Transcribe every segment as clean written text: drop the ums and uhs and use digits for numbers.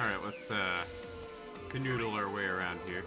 Alright, let's canoodle our way around here.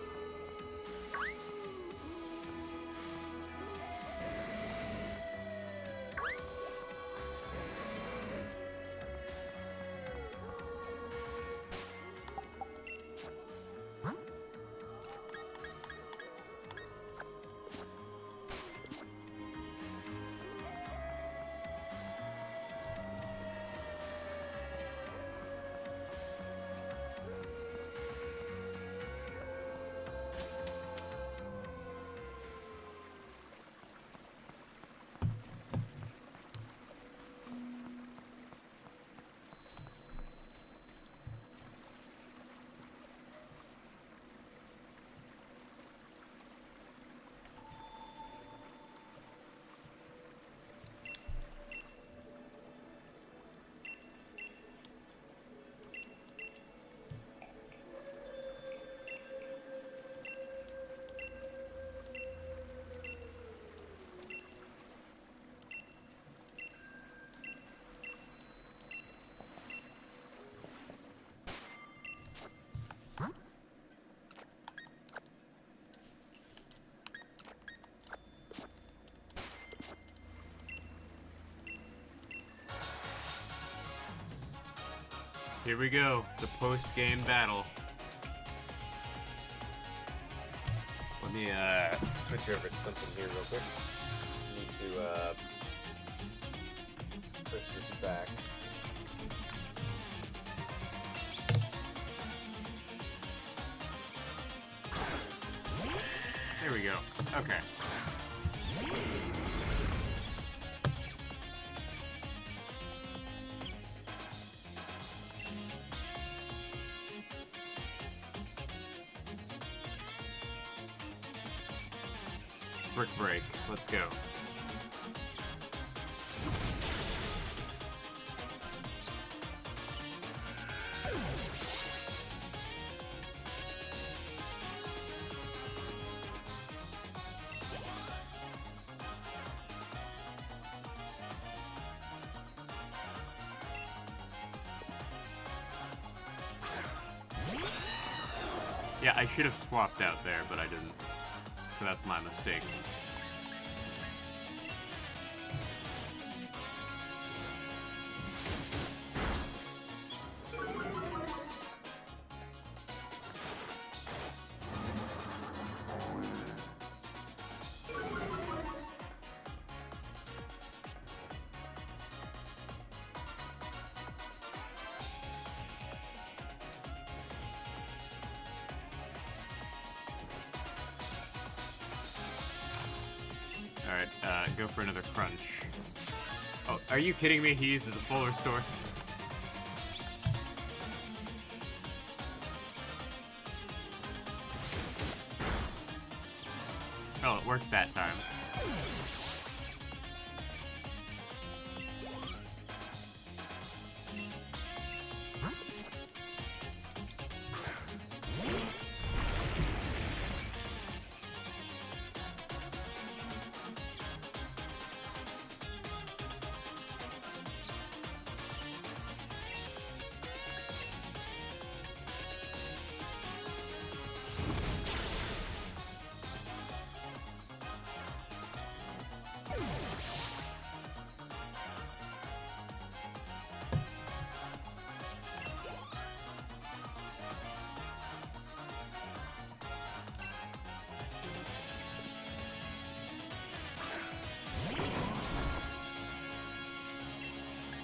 Here we go, the post-game battle. Let me switch over to something here real quick. Need to push this back. There we go. Okay. Brick break. Let's go. Yeah, I should have swapped out there, but I didn't. So that's my mistake. Alright, go for another crunch. Oh, are you kidding me? He uses a full restore? Oh, it worked that time.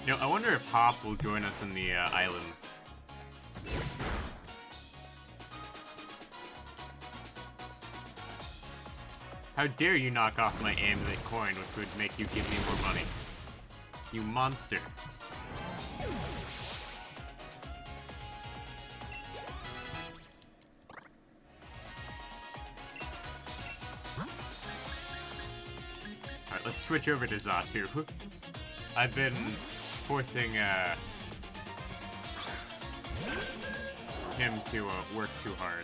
You know, I wonder if Hop will join us in the islands. How dare you knock off my amulet coin, which would make you give me more money. You monster. Alright, let's switch over to Zatu. I've been forcing him to work too hard.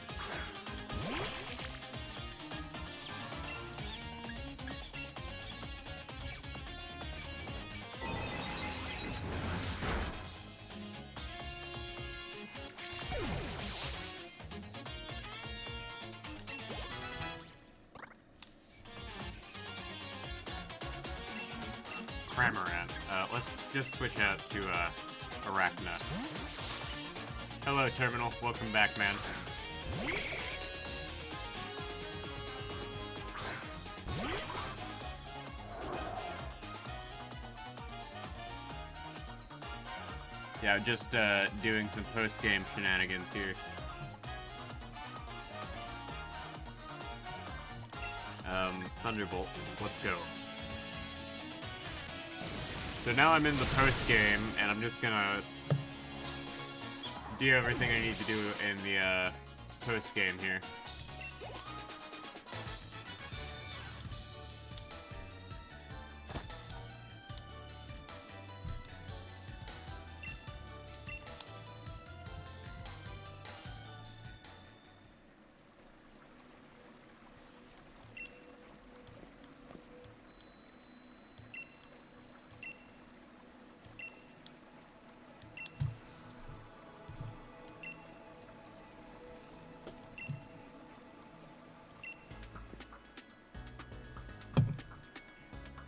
Cramorant. Let's just switch out to Arachna. Hello, Terminal. Welcome back, man. Yeah, just doing some post-game shenanigans here. Thunderbolt, let's go. So now I'm in the post-game, and I'm just gonna do everything I need to do in the post-game here.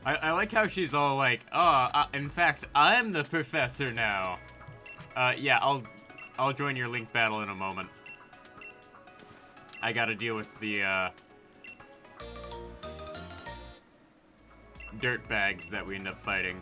I like how she's all like, oh, in fact, I'm the professor now. Yeah, I'll join your Link battle in a moment. I gotta deal with the, dirt bags that we end up fighting.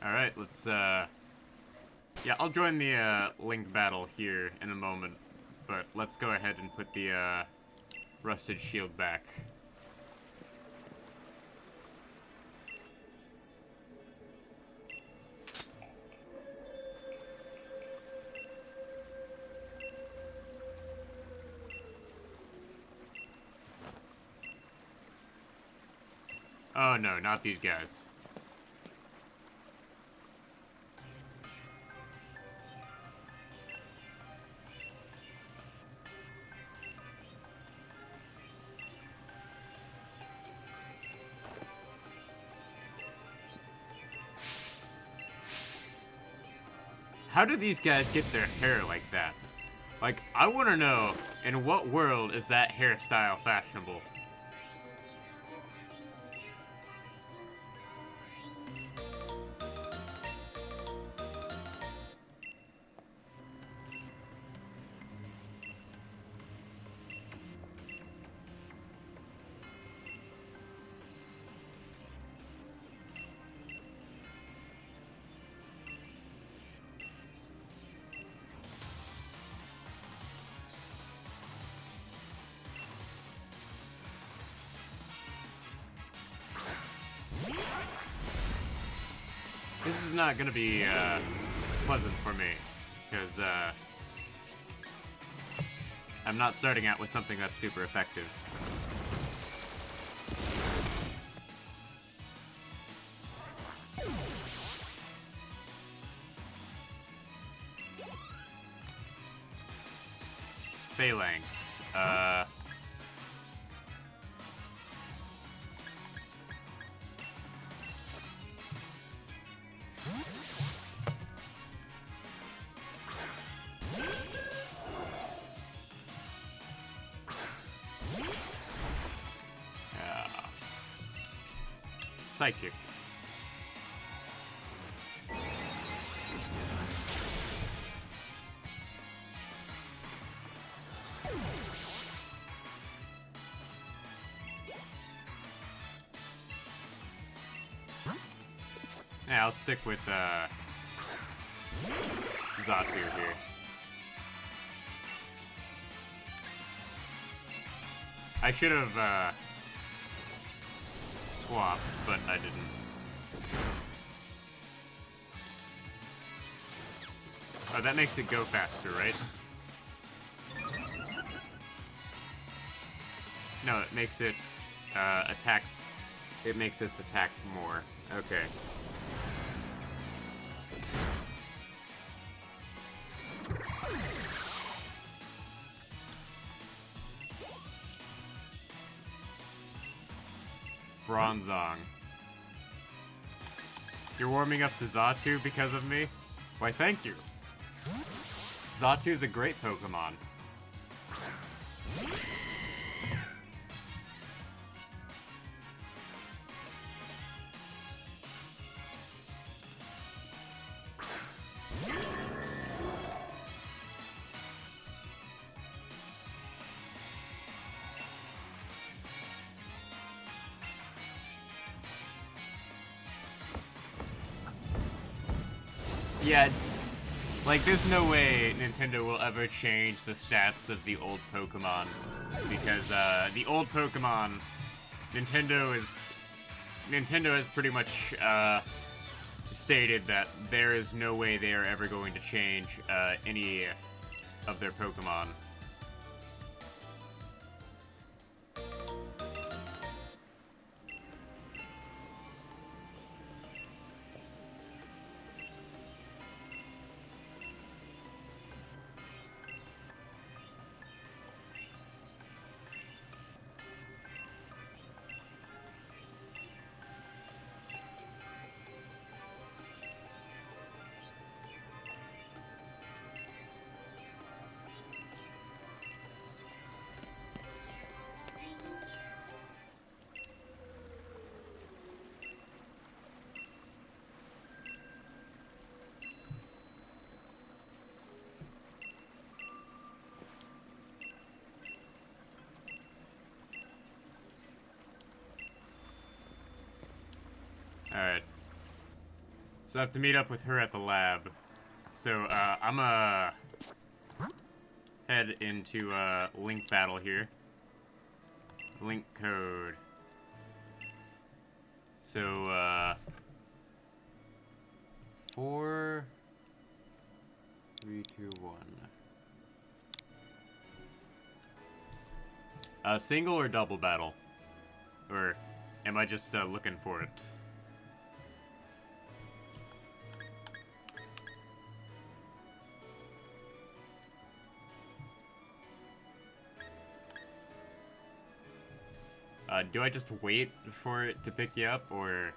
Alright, let's, yeah, I'll join the, Link battle here in a moment, but let's go ahead and put the, Rusted Shield back. Oh no, not these guys. How do these guys get their hair like that? Like, I want to know, in what world is that hairstyle fashionable? This is not gonna be, pleasant for me, because, I'm not starting out with something that's super effective. Phalanx, Psychic. Yeah, I'll stick with, Zatu here. I should have, swapped, but I didn't. Oh, that makes it go faster, right? No, it makes it, attack. It makes its attack more. Okay. Bronzong. You're warming up to Xatu because of me? Why, thank you. Xatu's a great Pokemon. Yeah, like, there's no way Nintendo will ever change the stats of the old Pokemon, because, the old Pokemon, Nintendo has pretty much, stated that there is no way they are ever going to change, any of their Pokemon. Alright. So I have to meet up with her at the lab. So, I'm head into, Link Battle here. Link code. So, 4, 3, 2, 1. Single or double battle? Or am I just, looking for it? Do I just wait for it to pick you up, or...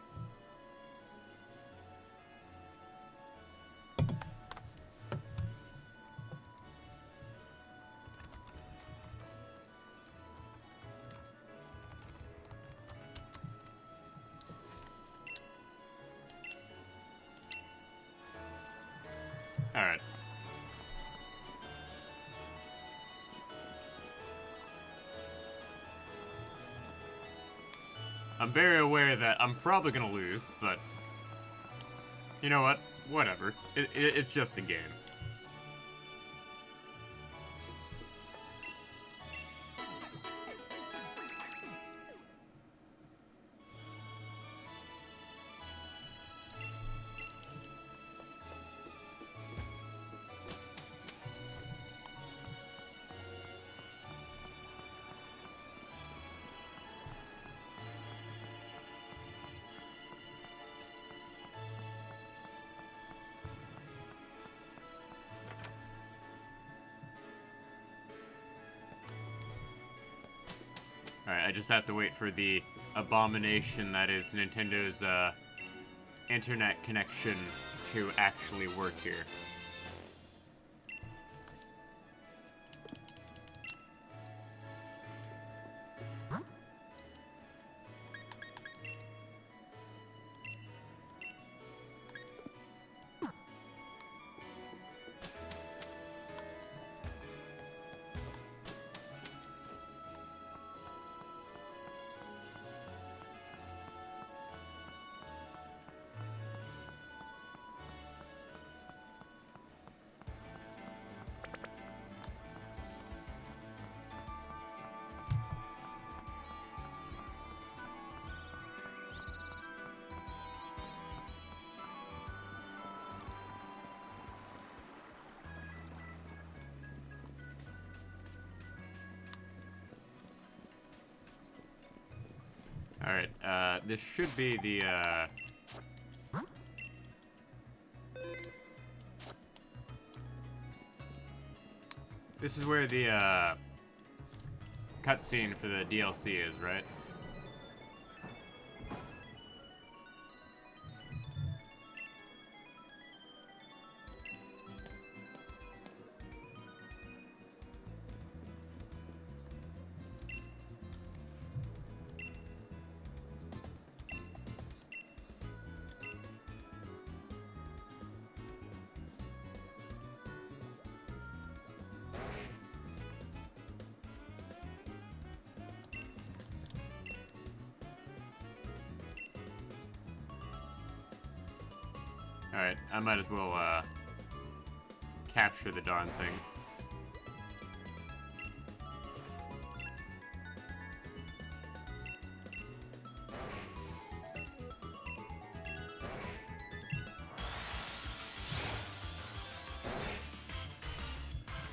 Alright. I'm very aware that I'm probably gonna lose, but... You know what? Whatever. It's just a game. Alright, I just have to wait for the abomination that is Nintendo's, internet connection to actually work here. Alright, this should be the, This is where the, cutscene for the DLC is, right? Alright, I might as well, capture the darn thing.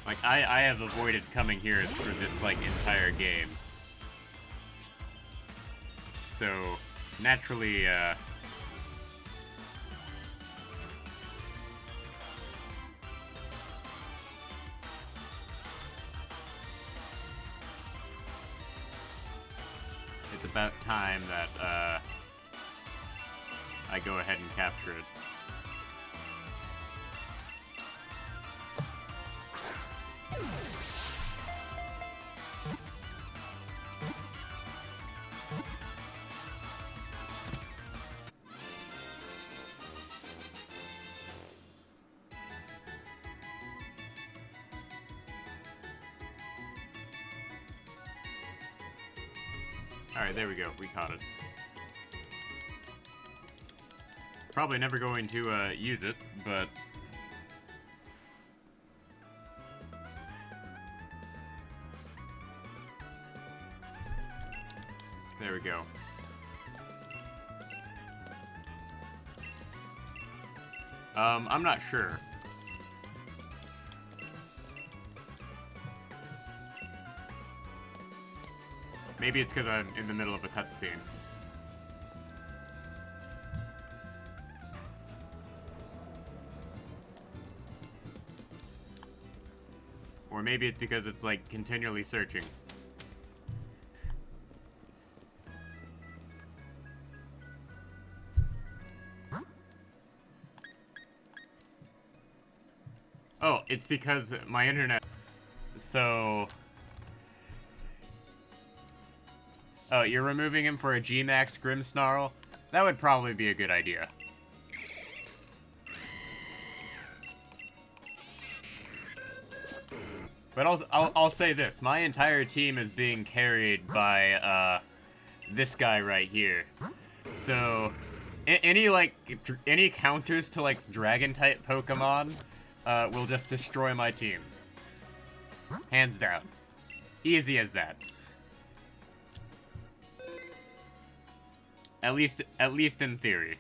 Like, I have avoided coming here through this, like, entire game. So, naturally, it's about time that, I go ahead and capture it. Alright, there we go. We caught it. Probably never going to, use it, but... There we go. I'm not sure. Maybe it's because I'm in the middle of a cutscene. Or maybe it's because it's, like, continually searching. Oh, it's because my internet... So... Oh, you're removing him for a G-Max Grimmsnarl? That would probably be a good idea. But I'll say this. My entire team is being carried by, this guy right here. So, any counters to, like, Dragon-type Pokemon, will just destroy my team. Hands down. Easy as that. At least in theory.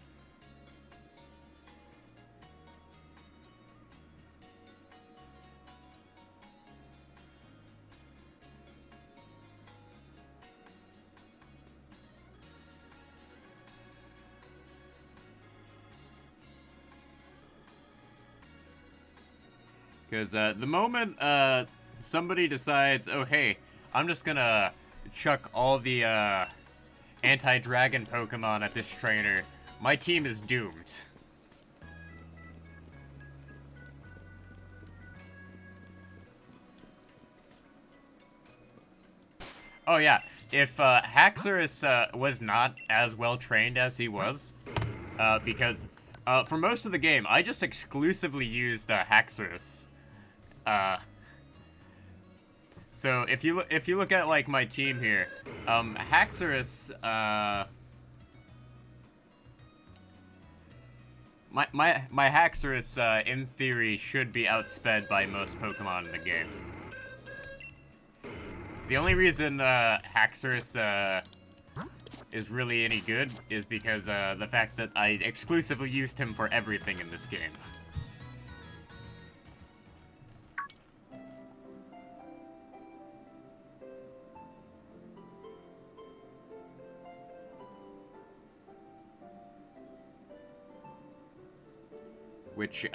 Because the moment somebody decides, oh hey, I'm just gonna chuck all the anti-dragon Pokemon at this trainer, my team is doomed. Oh yeah, if Haxorus was not as well trained as he was, because for most of the game I just exclusively used Haxorus. So if you look at like my team here, Haxorus, my Haxorus in theory should be outsped by most Pokemon in the game. The only reason Haxorus is really any good is because the fact that I exclusively used him for everything in this game. Which,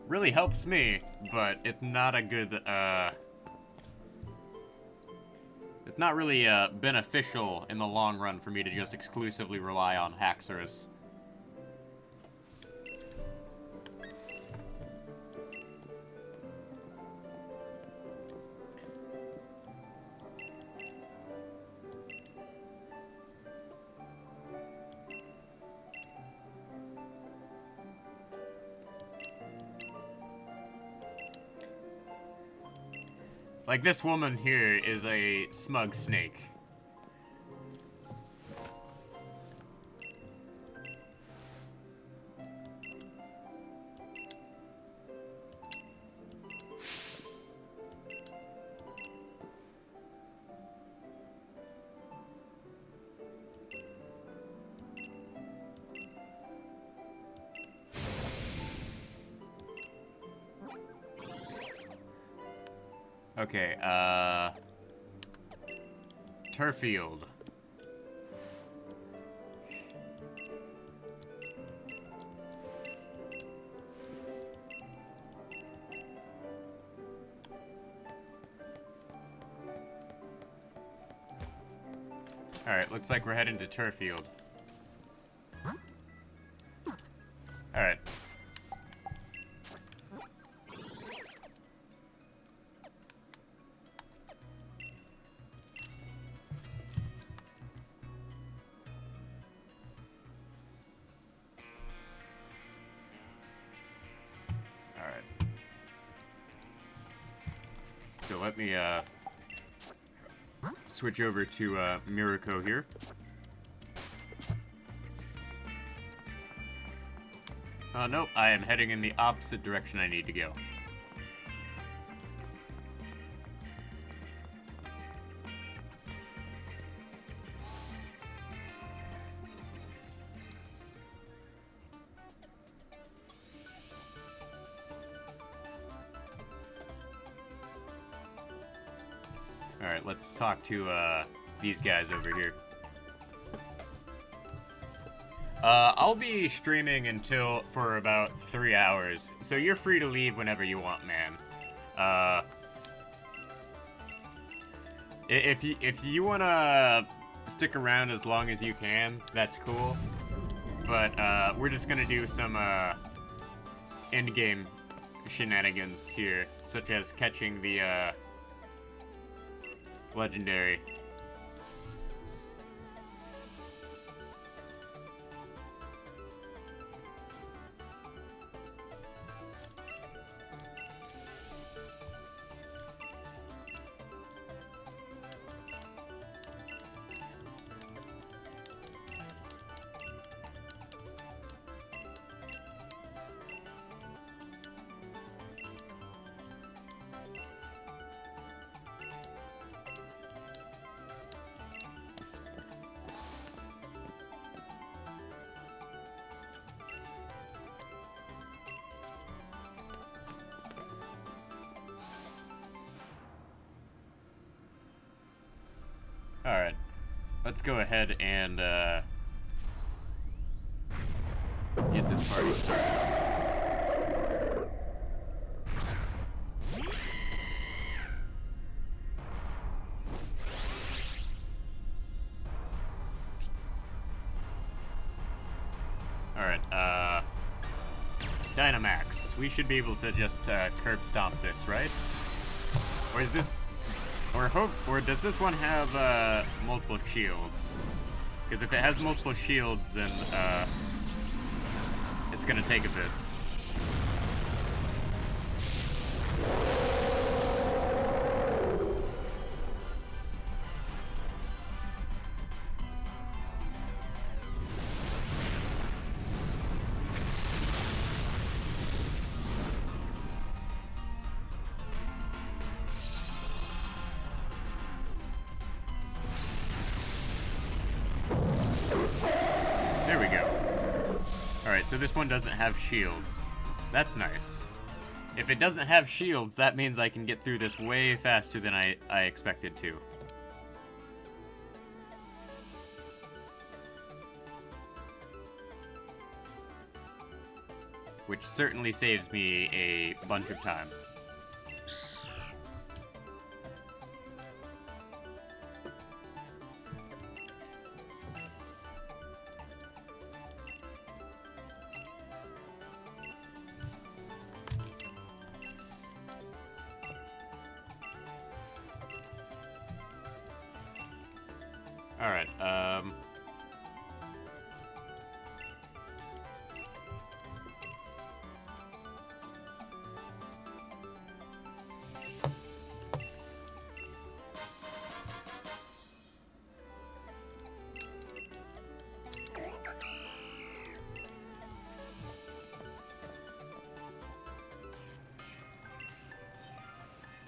really helps me, but it's not a good, it's not really, beneficial in the long run for me to just exclusively rely on Haxorus. Like, this woman here is a smug snake. Okay, turf field. Alright, looks like we're heading to turf field. Alright. Alright. So let me, switch over to, Mirako here. Nope, I am heading in the opposite direction I need to go. Alright, let's talk to, these guys over here. I'll be streaming for about 3 hours, so you're free to leave whenever you want, man. If you wanna stick around as long as you can, that's cool. But, we're just gonna do some, endgame shenanigans here, such as catching the, legendary. Alright, let's go ahead and, get this party started. Alright, Dynamax. We should be able to just, curb stomp this, right? Or is this... Or does this one have, multiple shields? Because if it has multiple shields, then, it's gonna take a bit. There we go. Alright, so this one doesn't have shields. That's nice. If it doesn't have shields, that means I can get through this way faster than I expected to. Which certainly saves me a bunch of time. Alright,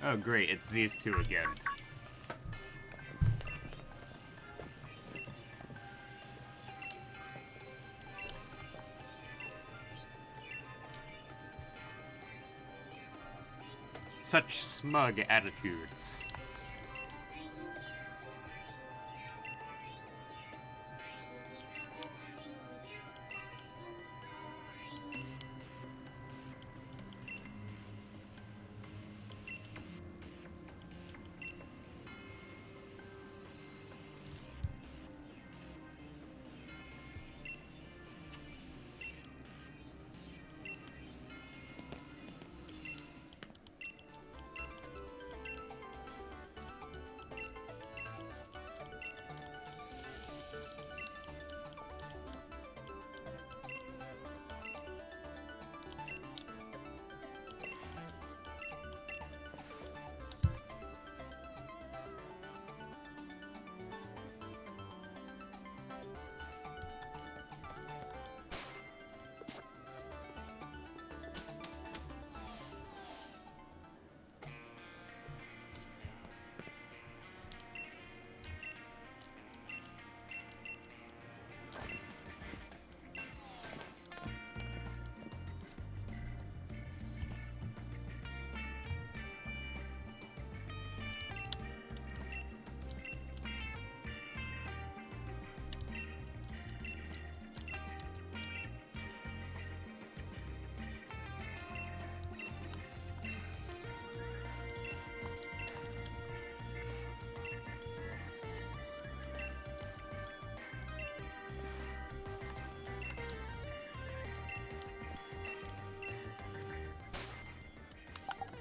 oh great, it's these two again. Such smug attitudes.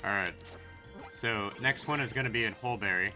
Alright. So, next one is going to be in Holberry.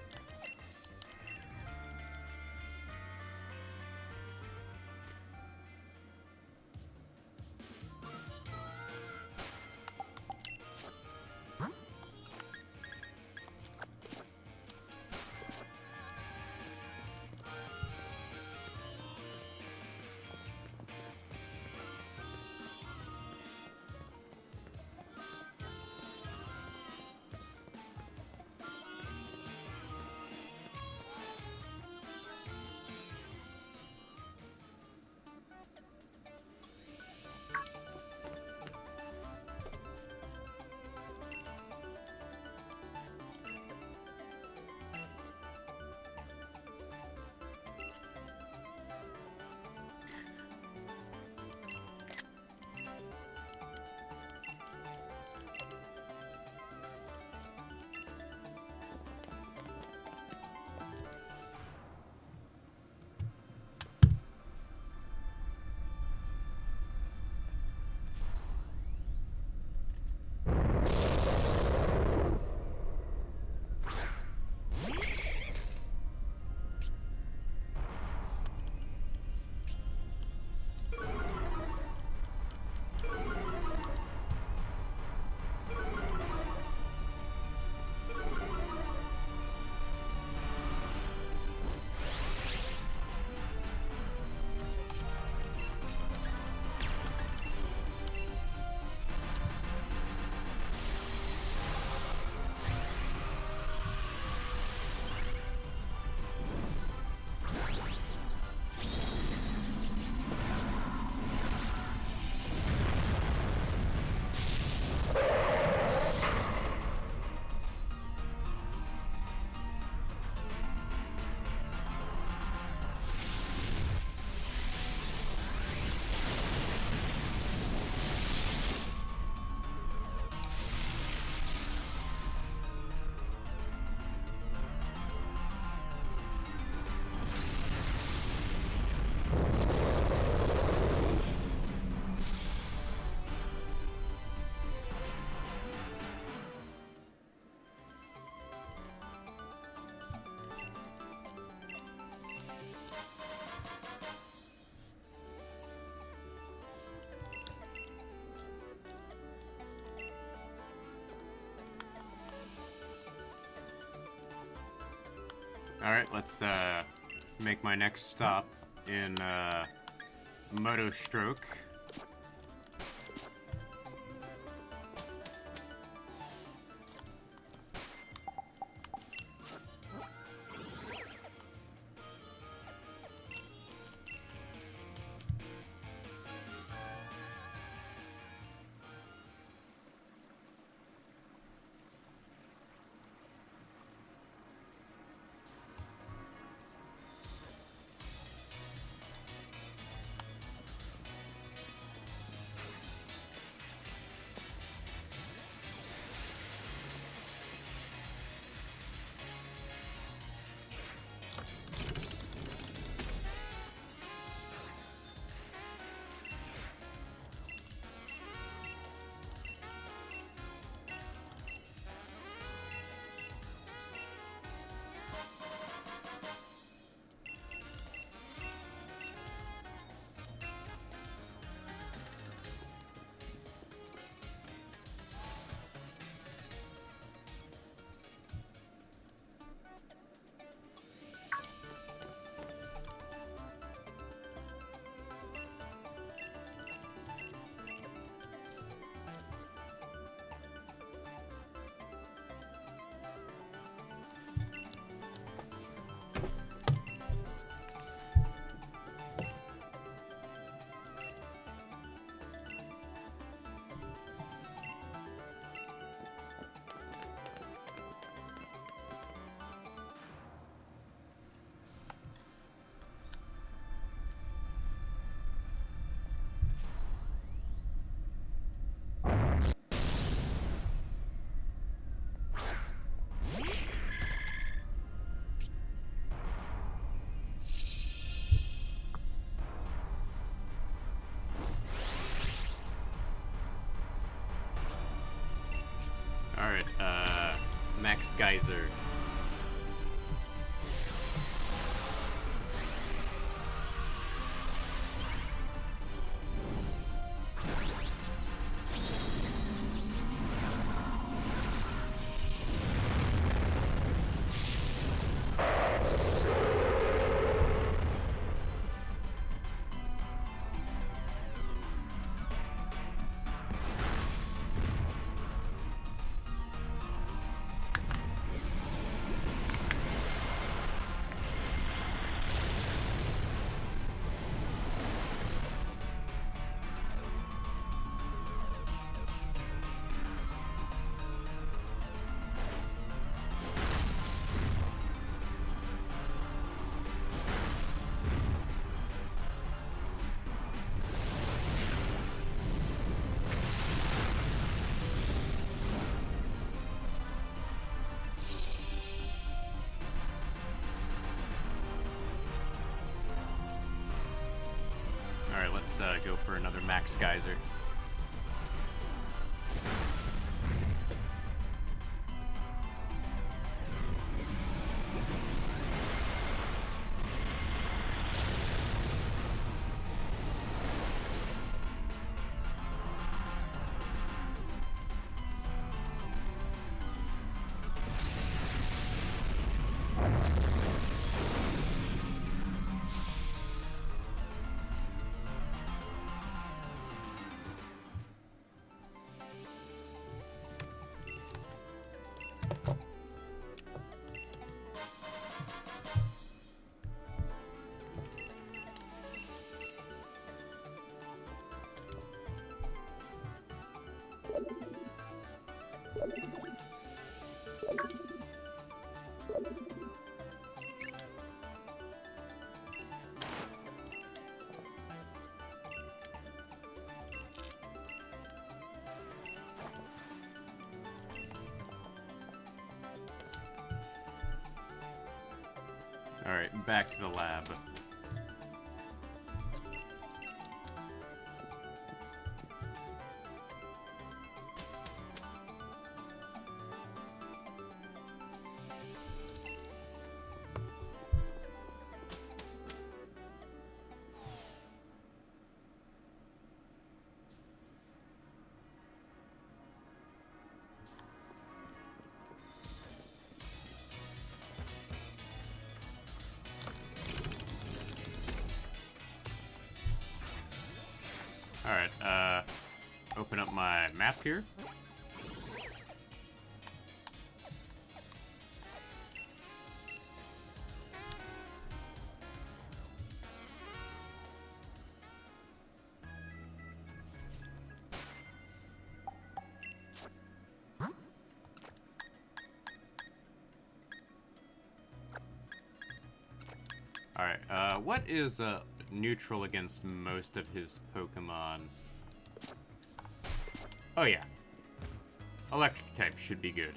Alright, let's make my next stop in Moto Stroke. Max Geyser. Alright, let's go for another Max Geyser. Alright, back to the lab. Alright, open up my map here. Alright, what is, neutral against most of his Pokemon? Oh yeah. Electric type should be good.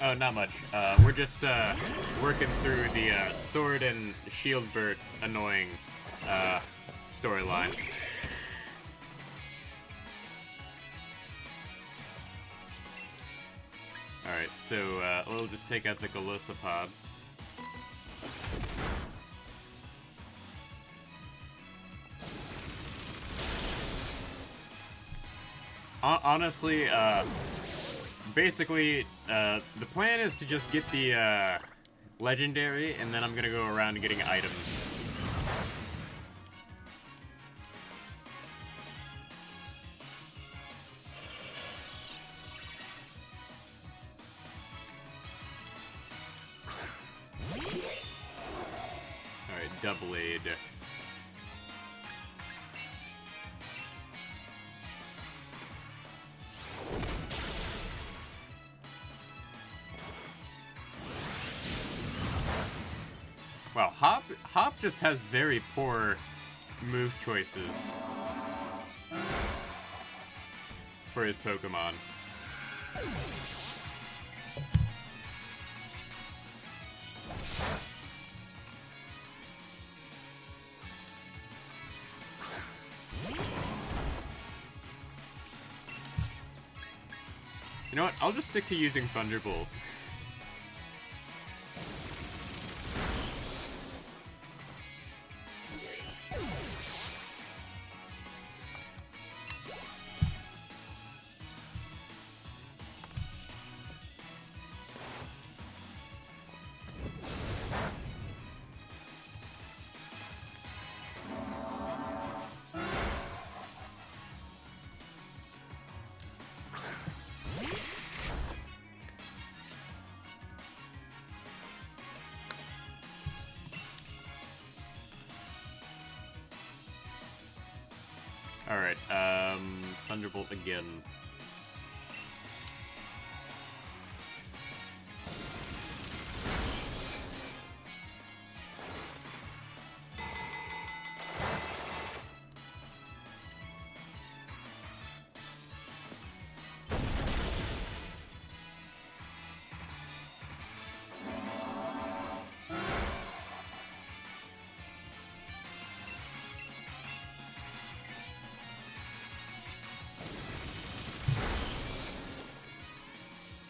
Oh, not much. We're just working through the Sword and Shieldbert annoying storyline. Alright, so we'll just take out the Golosopod. Honestly, basically, the plan is to just get the, legendary, and then I'm gonna go around getting items. Alright, double aid. Wow, Hop just has very poor move choices for his Pokemon. You know what? I'll just stick to using Thunderbolt. Alright, Thunderbolt again.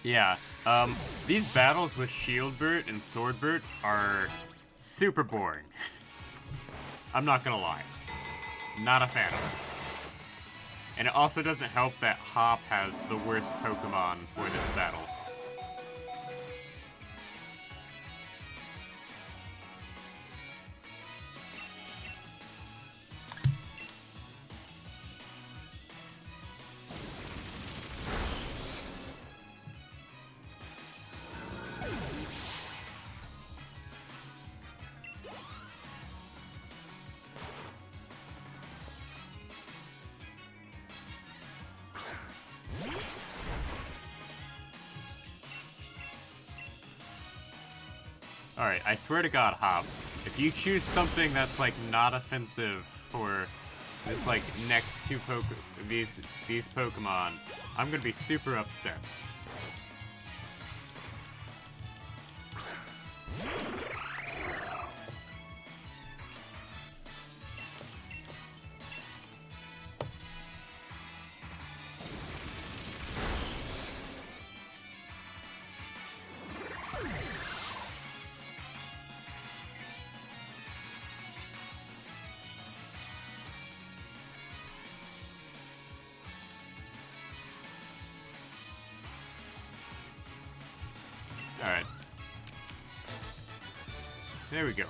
Yeah, these battles with Shieldbert and Swordbert are super boring. I'm not gonna lie. Not a fan of it. And it also doesn't help that Hop has the worst Pokemon for this battle. Alright, I swear to God, Hop, if you choose something that's, like, not offensive for this, like, next two these Pokemon, I'm gonna be super upset. Alright. There we go.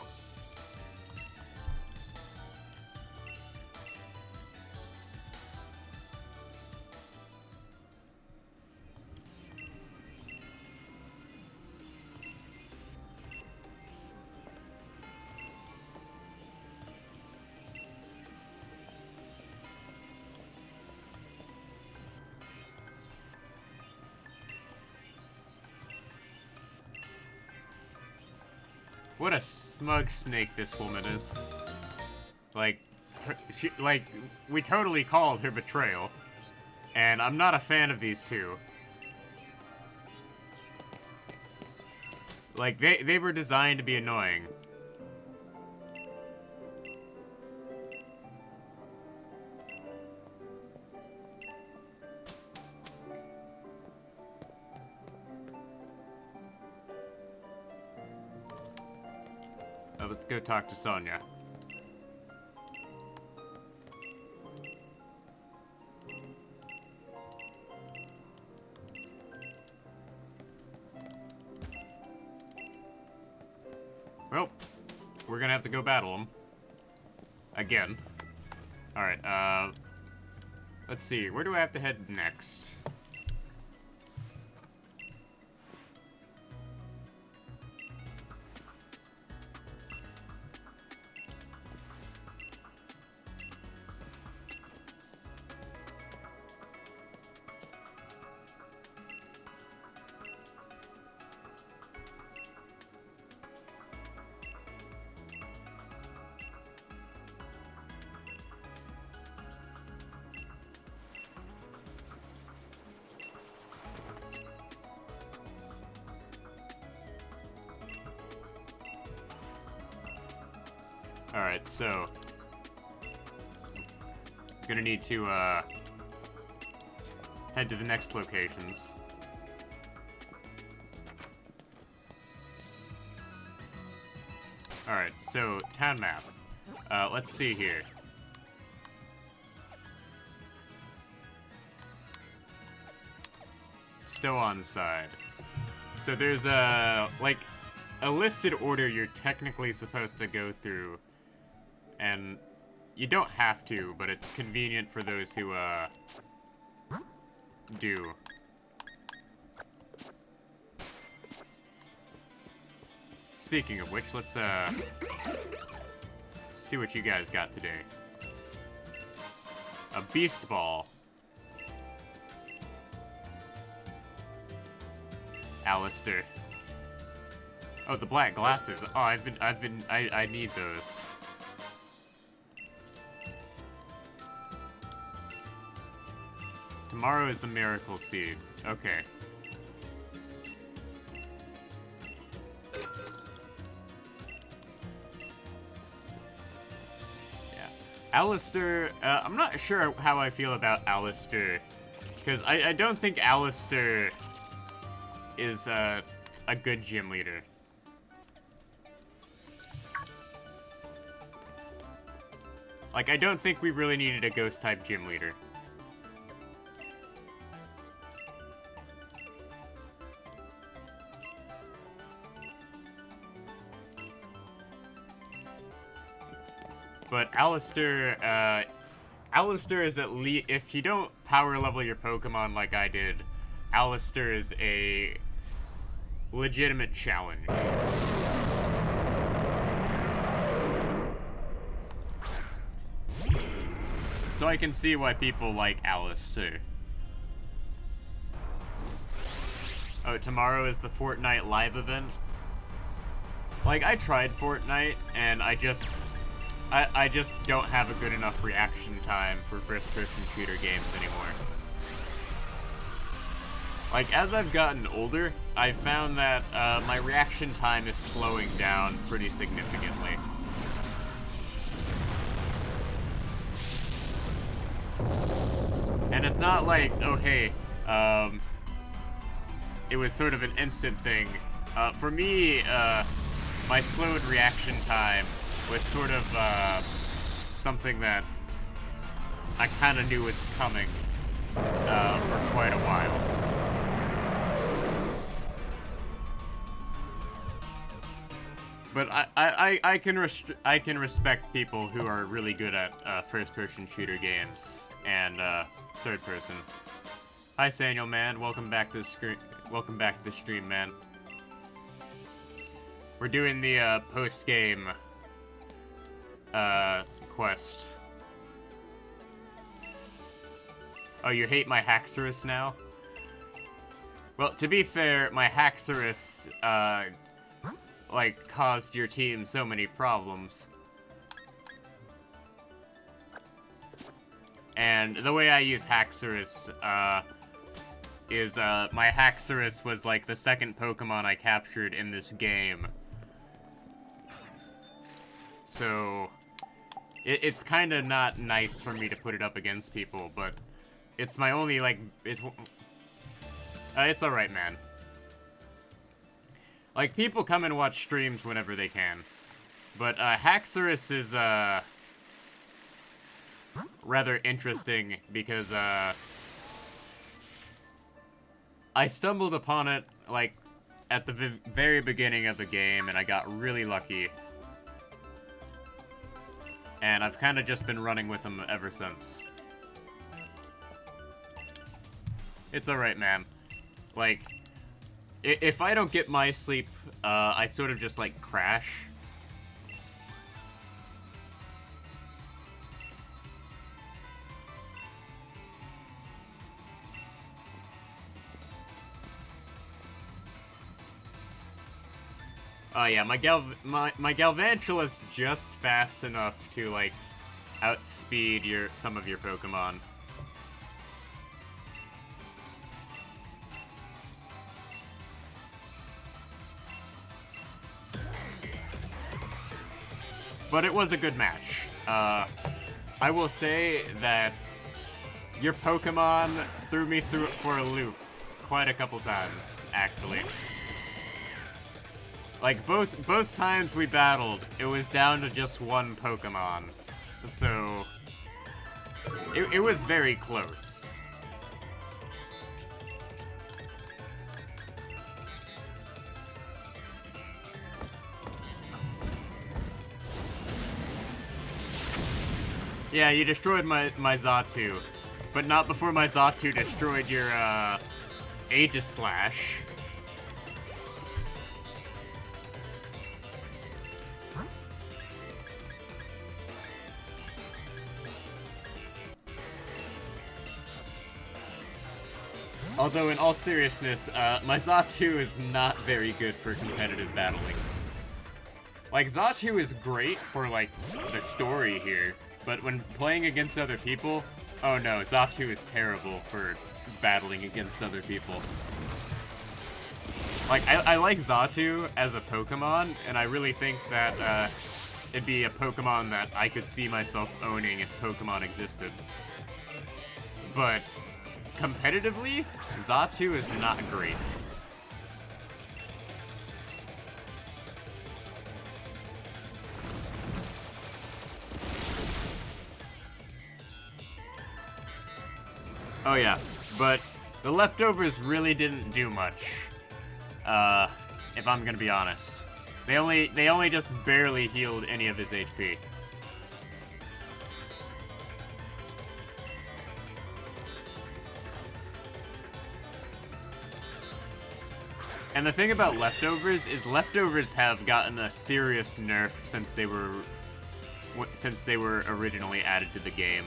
What a smug snake this woman is. Like, we totally called her betrayal. And I'm not a fan of these two. Like, they were designed to be annoying. Let's go talk to Sonia. Well, we're gonna have to go battle him. Again. Alright, let's see. Where do I have to head next? Alright, so gonna need to head to the next locations. Alright, so town map. Let's see here. Still on side. So there's like a listed order you're technically supposed to go through. And you don't have to, but it's convenient for those who, do. Speaking of which, let's, see what you guys got today. A beast ball. Alistair. Oh, the black glasses. Oh, I need those. Tomorrow is the miracle seed. Okay. Yeah. Alistair, I'm not sure how I feel about Alistair. Because I don't think Alistair is a good gym leader. Like, I don't think we really needed a ghost-type gym leader. But Alistair, Alistair is at least, if you don't power level your Pokemon like I did, Alistair is a legitimate challenge. So I can see why people like Alistair. Oh, tomorrow is the Fortnite live event? Like, I tried Fortnite, and I just don't have a good enough reaction time for first-person shooter games anymore. Like, as I've gotten older, I've found that my reaction time is slowing down pretty significantly. And it's not like, oh hey, it was sort of an instant thing. For me, my slowed reaction time was sort of something that I kind of knew was coming for quite a while. But I can respect people who are really good at first-person shooter games and third person. Hi, Saniel, man. Welcome back to the screen. Welcome back to the stream, man. We're doing the post-game quest. Oh, you hate my Haxorus now? Well, to be fair, my Haxorus, like, caused your team so many problems. And the way I use Haxorus, is, my Haxorus was, like, the second Pokemon I captured in this game. So, it's kind of not nice for me to put it up against people, but it's my only, like, it's alright, man. Like, people come and watch streams whenever they can. But, Haxorus is, rather interesting because, I stumbled upon it, like, at the very beginning of the game, and I got really lucky. And I've kind of just been running with them ever since. It's alright, man. Like, if I don't get my sleep, I sort of just, like, crash. Oh yeah, my Galvantula's just fast enough to, like, outspeed some of your Pokemon. But it was a good match. I will say that your Pokemon threw me for a loop quite a couple times, actually. Like, both times we battled, it was down to just one Pokemon. So, it was very close. Yeah, you destroyed my Xatu, but not before my Xatu destroyed your, Aegislash. Although, in all seriousness, my Xatu is not very good for competitive battling. Like, Xatu is great for, like, the story here, but when playing against other people, oh no, Xatu is terrible for battling against other people. Like, I like Xatu as a Pokemon, and I really think that, it'd be a Pokemon that I could see myself owning if Pokemon existed. But competitively, Xatu is not great. Oh yeah, but the leftovers really didn't do much. If I'm gonna be honest. They only just barely healed any of his HP. And the thing about leftovers is leftovers have gotten a serious nerf since they were originally added to the game.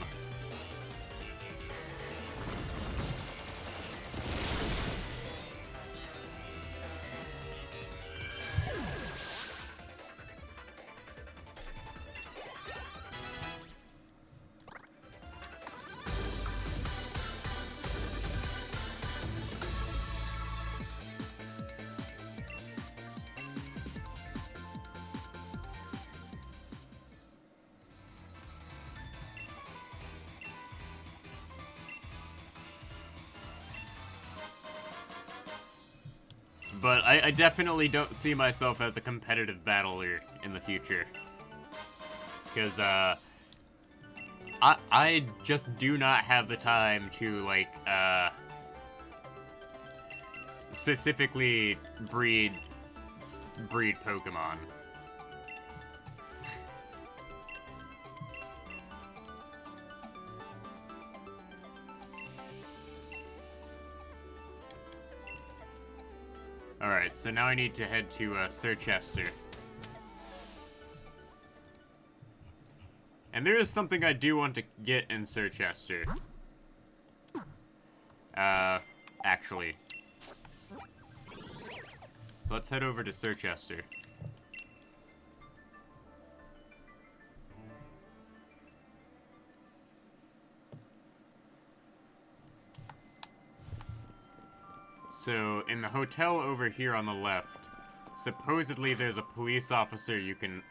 But I definitely don't see myself as a competitive battler in the future. Because, I just do not have the time to, like, specifically breed Pokemon. Alright, so now I need to head to, Sir Chester. And there is something I do want to get in Sir Chester. Actually. Let's head over to Sir Chester. So, in the hotel over here on the left, supposedly there's a police officer you can,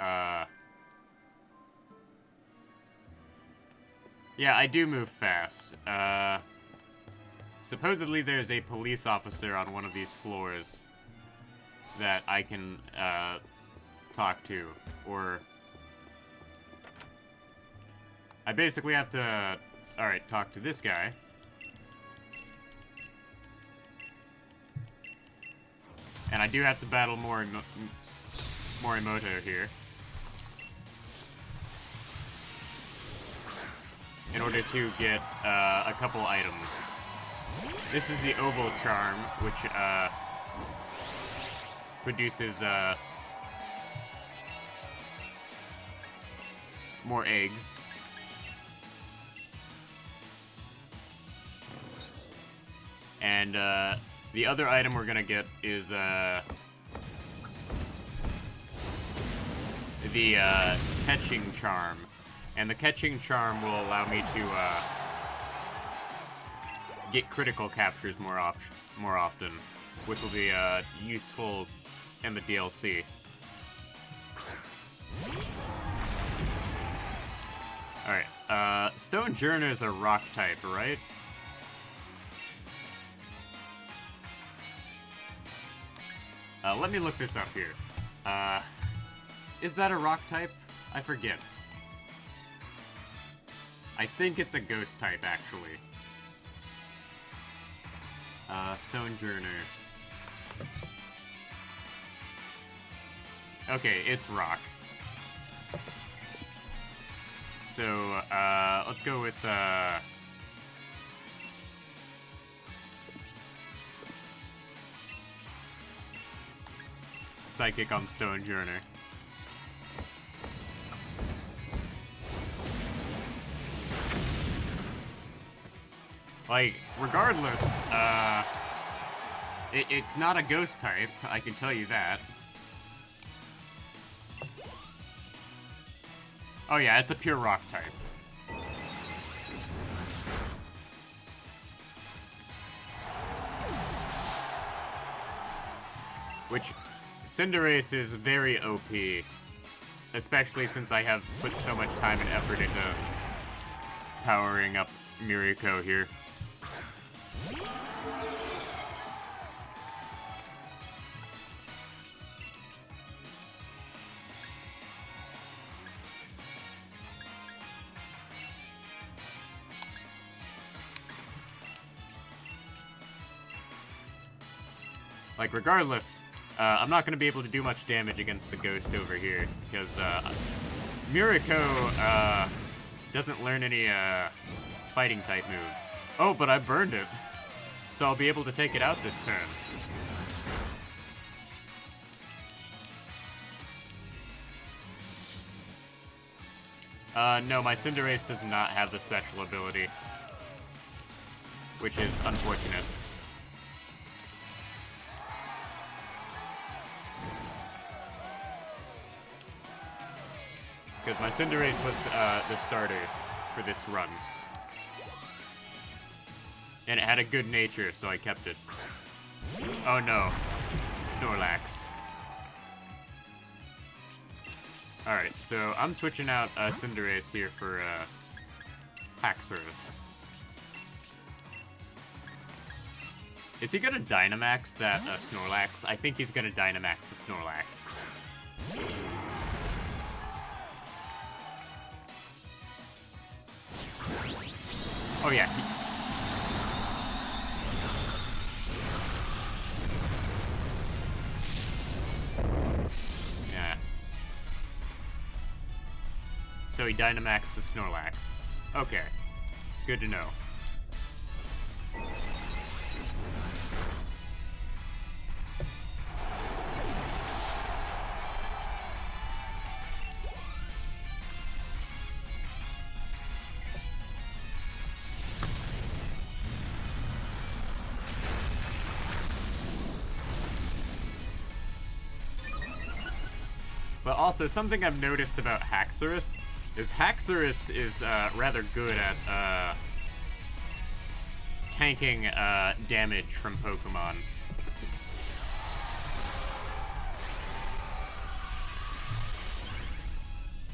Yeah, I do move fast. Supposedly there's a police officer on one of these floors that I can, talk to, or... I basically have to, alright, talk to this guy. And I do have to battle Morimoto here. In order to get a couple items. This is the Oval Charm, which produces more eggs. And the other item we're gonna get is the Catching Charm. And the Catching Charm will allow me to get critical captures more often, which will be useful in the DLC. Alright, Stone Journer is a rock type, right? Let me look this up here. Is that a rock type? I forget. I think it's a ghost type, actually. Stone Journer. Okay, it's rock. So, let's go with, Psychic on Stone Journer. Like, regardless, it's not a ghost type, I can tell you that. Oh yeah, it's a pure rock type. Which, Cinderace is very OP, especially since I have put so much time and effort into powering up Miriko here. Like, regardless, I'm not going to be able to do much damage against the ghost over here, because Miriko doesn't learn any fighting type moves. Oh, but I burned it, so I'll be able to take it out this turn. No, my Cinderace does not have the special ability, which is unfortunate. Because my Cinderace was the starter for this run. And it had a good nature, so I kept it. Oh no. Snorlax. Alright, so I'm switching out Cinderace here for Haxorus. Is he gonna Dynamax that Snorlax? I think he's gonna Dynamax the Snorlax. Oh yeah. Yeah. So he Dynamaxed the Snorlax. Okay. Good to know. But also, something I've noticed about Haxorus is rather good at tanking damage from Pokemon.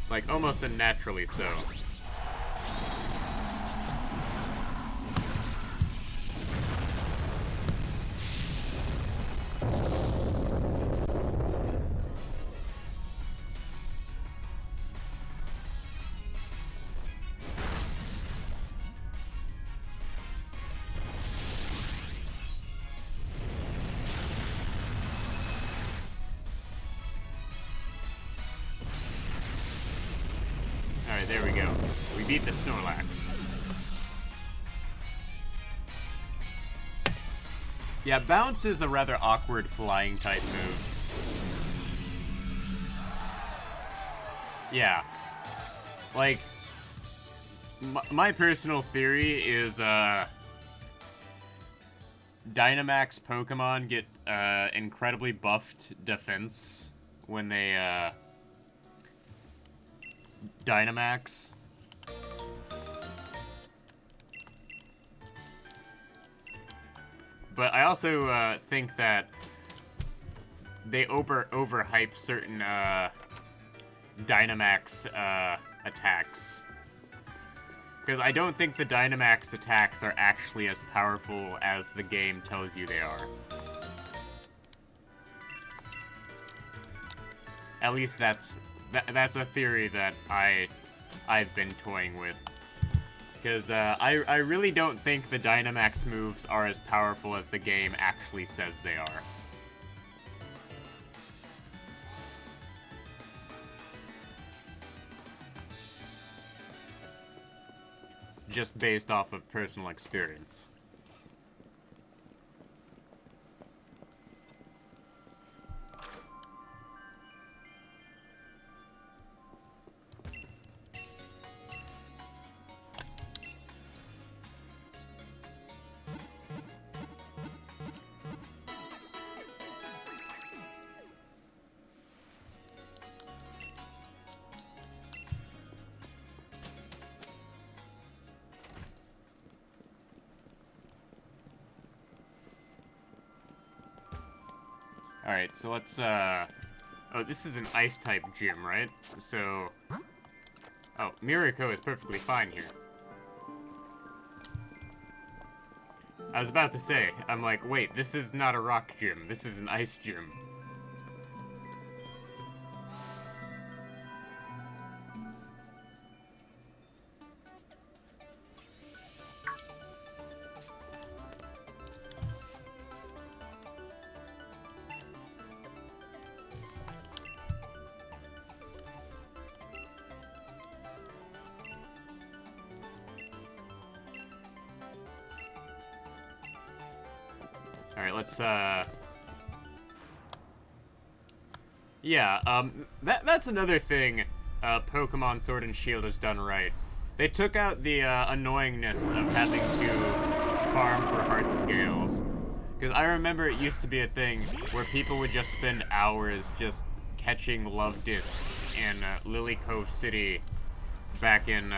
Like, almost unnaturally so. beat the Snorlax. Yeah, Bounce is a rather awkward flying type move. Yeah. Like, my personal theory is, Dynamax Pokemon get, incredibly buffed defense when they, Dynamax. But I also, think that they overhype certain, Dynamax, attacks. Because I don't think the Dynamax attacks are actually as powerful as the game tells you they are. At least that's a theory that I've been toying with. Because I really don't think the Dynamax moves are as powerful as the game actually says they are. Just based off of personal experience. Alright, so let's, oh, this is an Ice-type gym, right? So... Oh, Mirako is perfectly fine here. I was about to say, I'm like, wait, this is not a rock gym, this is an ice gym. Alright, let's, yeah, that's another thing, Pokemon Sword and Shield has done right. They took out the, annoyingness of having to farm for heart scales. Because I remember it used to be a thing where people would just spend hours just catching Love Disc in, Lily Cove City back in,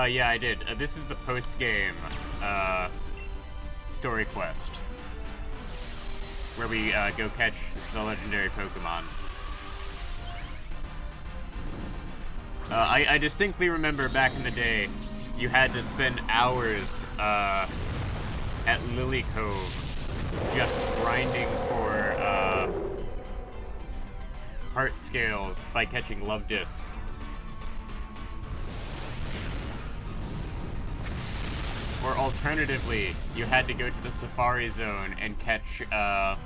yeah, I did. This is the post-game, story quest. Where we, go catch the legendary Pokemon. I distinctly remember back in the day, you had to spend hours, at Lily Cove just grinding for, heart scales by catching Love Disc. Or alternatively, you had to go to the Safari Zone and catch, I'm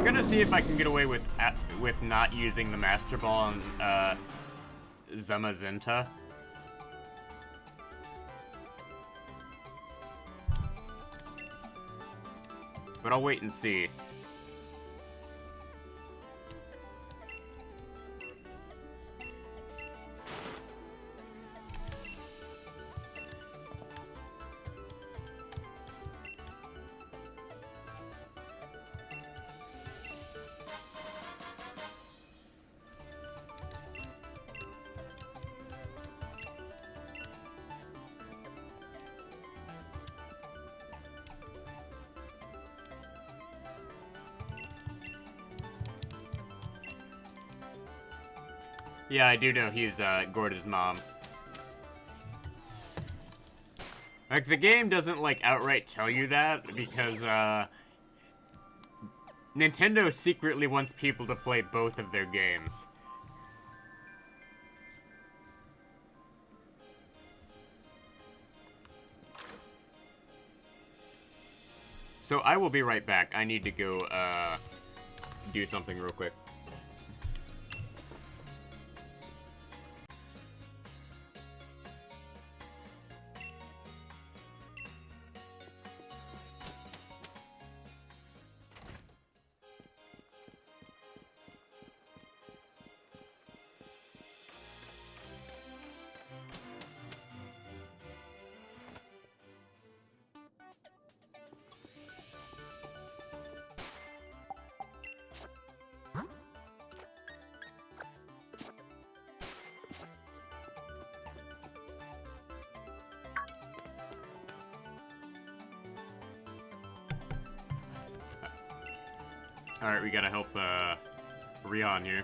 gonna see if I can get away with not using the Master Ball on, Zamazenta. But I'll wait and see. Yeah, I do know he's, Gorda's mom. Like, the game doesn't, like, outright tell you that, because, Nintendo secretly wants people to play both of their games. So I will be right back. I need to go, do something real quick. Alright, we gotta help, Rion here.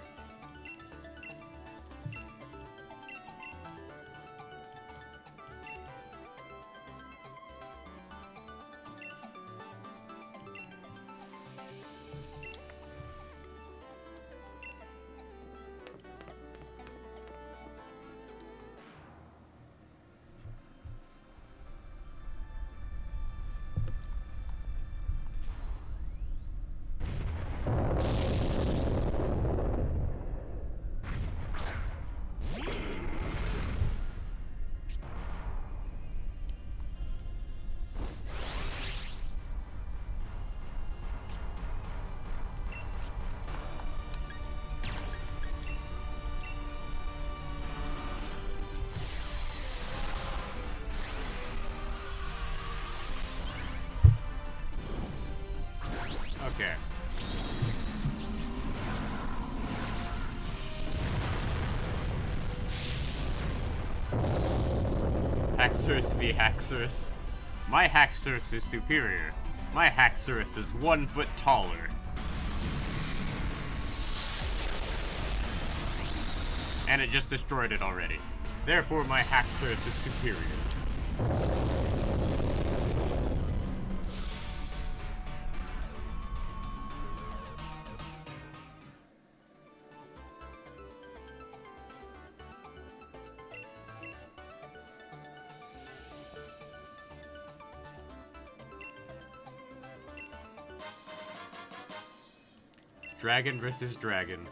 Okay. Haxorus v. Haxorus. My Haxorus is superior. My Haxorus is 1 foot taller. And it just destroyed it already. Therefore, my Haxorus is superior. Dragon versus dragon.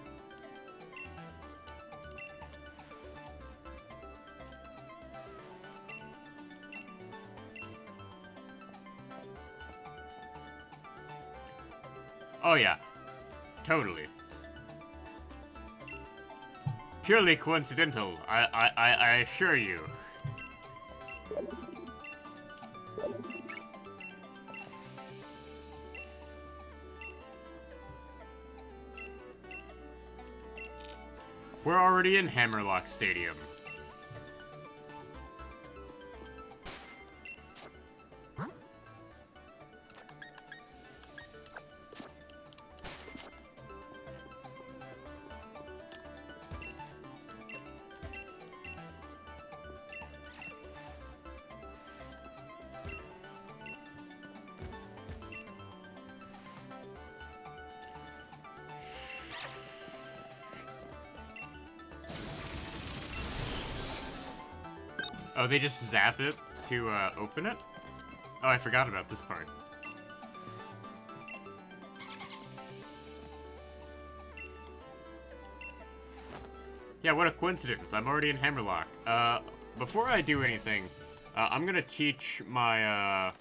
Oh yeah, totally. Purely coincidental, I assure you. We're already in Hammerlock Stadium. Oh, they just zap it to open it? Oh, I forgot about this part. Yeah, what a coincidence. I'm already in Hammerlock. Before I do anything, I'm gonna teach my,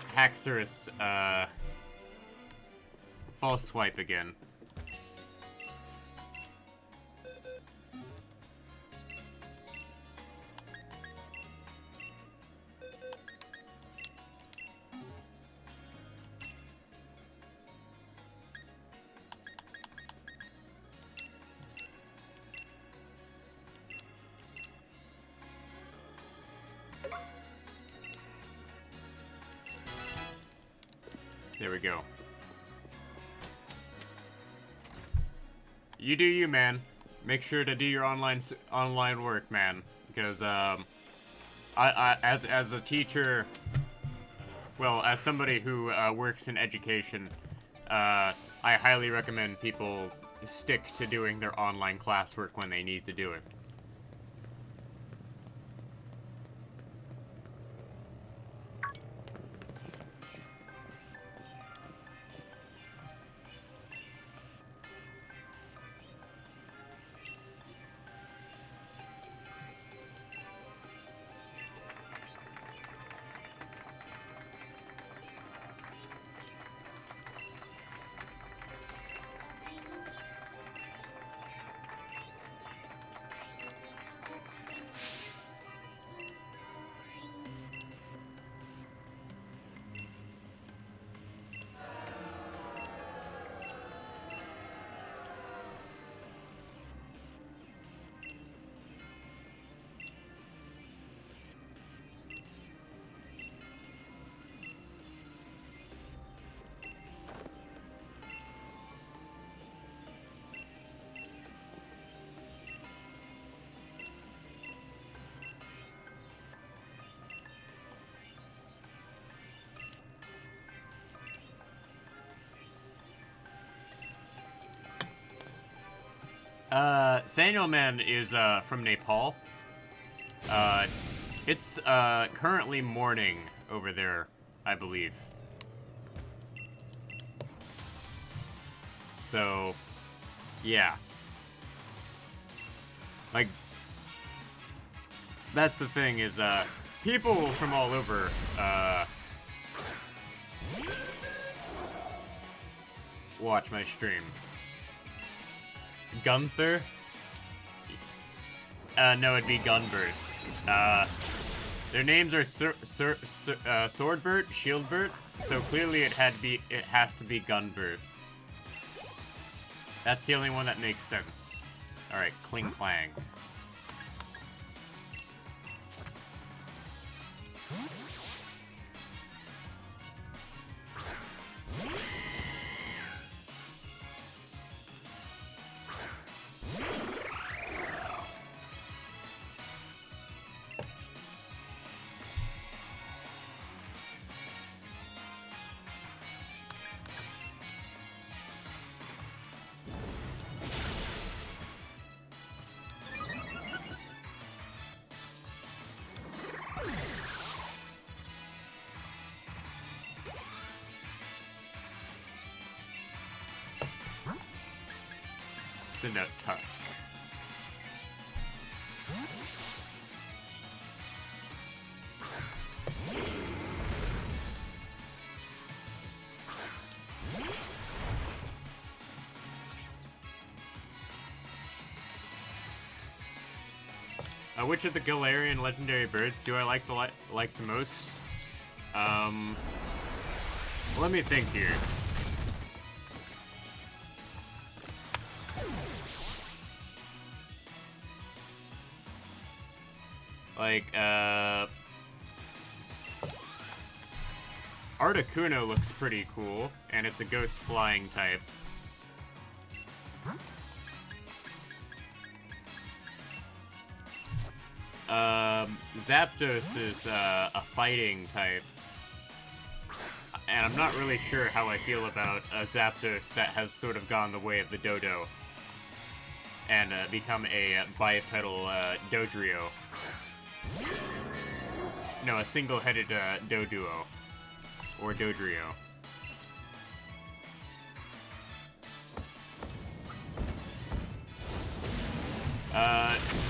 Haxorus, false swipe again. There we go. You do you, man. Make sure to do your online work, man. Because as a teacher, well, as somebody who works in education, I highly recommend people stick to doing their online classwork when they need to do it. Sanyo-man is, from Nepal. It's, currently morning over there, I believe. So, yeah. Like, that's the thing is, people from all over, watch my stream. Gunther? No, it'd be Gunbert. Their names are Swordbert, Shieldbert, so clearly it has to be Gunbert. That's the only one that makes sense. Alright, Kling Clang. Send out Tusk. Which of the Galarian legendary birds do I like the most? Let me think here. Like, Articuno looks pretty cool, and it's a ghost flying type. Zapdos is, a fighting type. And I'm not really sure how I feel about a Zapdos that has sort of gone the way of the Dodo. And, become a bipedal, Dodrio. No, a single-headed, Doduo. Or Dodrio.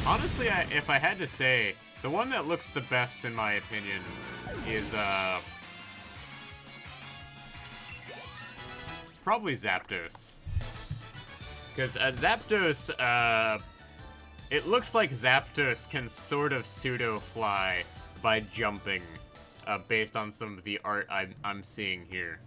Honestly, if I had to say, the one that looks the best, in my opinion, is, probably Zapdos. Because, Zapdos, it looks like Zapdos can sort of pseudo-fly by jumping, based on some of the art I'm seeing here.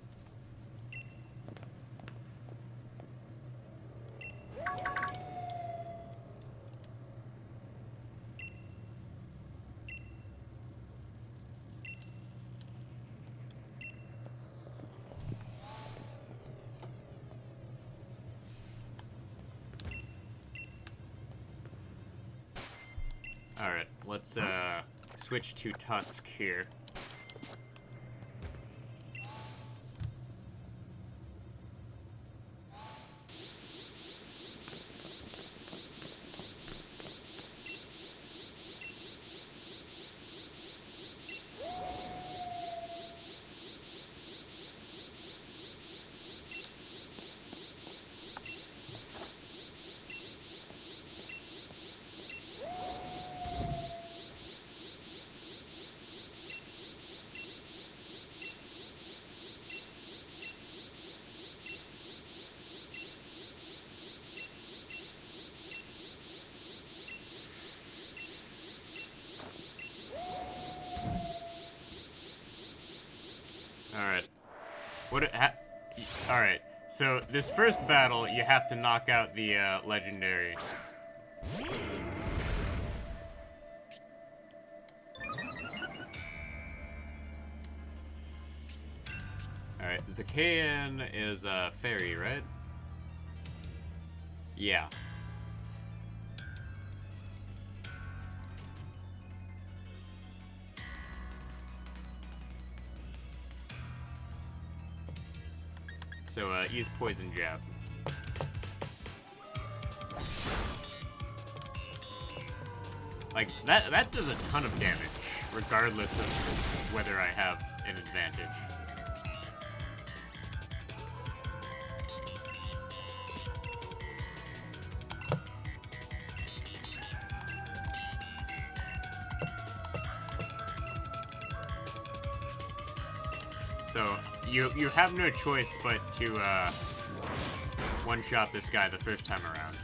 Alright, let's, switch to Tusk here. Alright. Alright, so this first battle, you have to knock out the, legendary. Alright, Zacian is, fairy, right? Yeah. So, use Poison Jab. Like, that does a ton of damage, regardless of whether I have an advantage. So, you have no choice but to, one-shot this guy the first time around.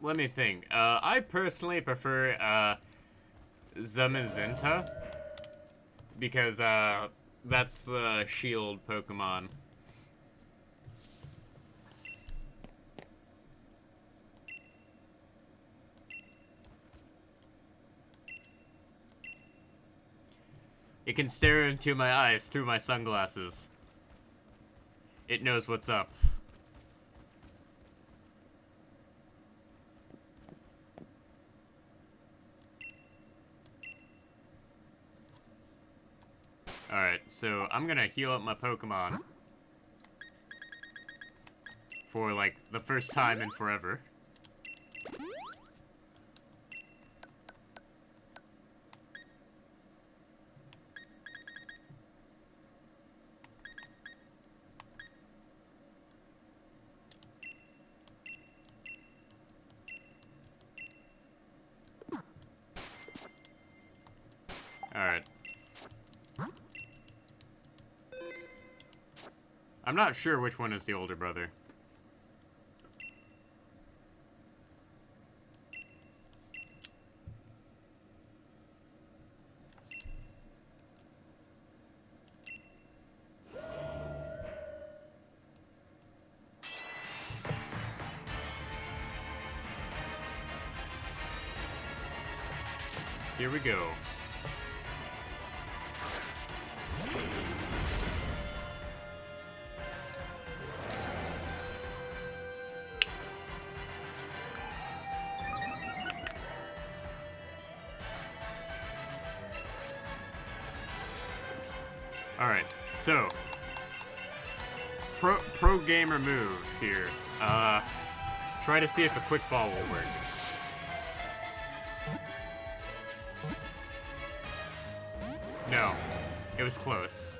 Let me think. I personally prefer, Zamazenta, because, that's the shield Pokemon. It can stare into my eyes through my sunglasses. It knows what's up. Alright, so I'm gonna heal up my Pokemon for, like, the first time in forever. Alright. I'm not sure which one is the older brother. Here we go. Alright, so pro gamer move here. Try to see if a quick ball will work. No, it was close.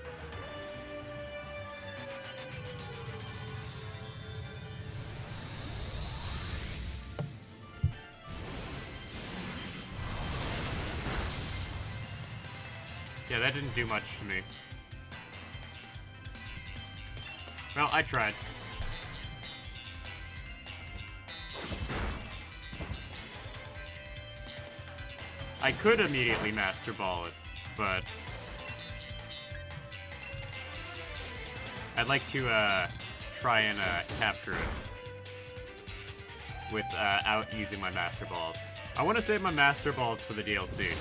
Yeah, that didn't do much to me. Well, I tried. I could immediately Master Ball it, but I'd like to try and capture it without using my Master Balls. I want to save my Master Balls for the DLC.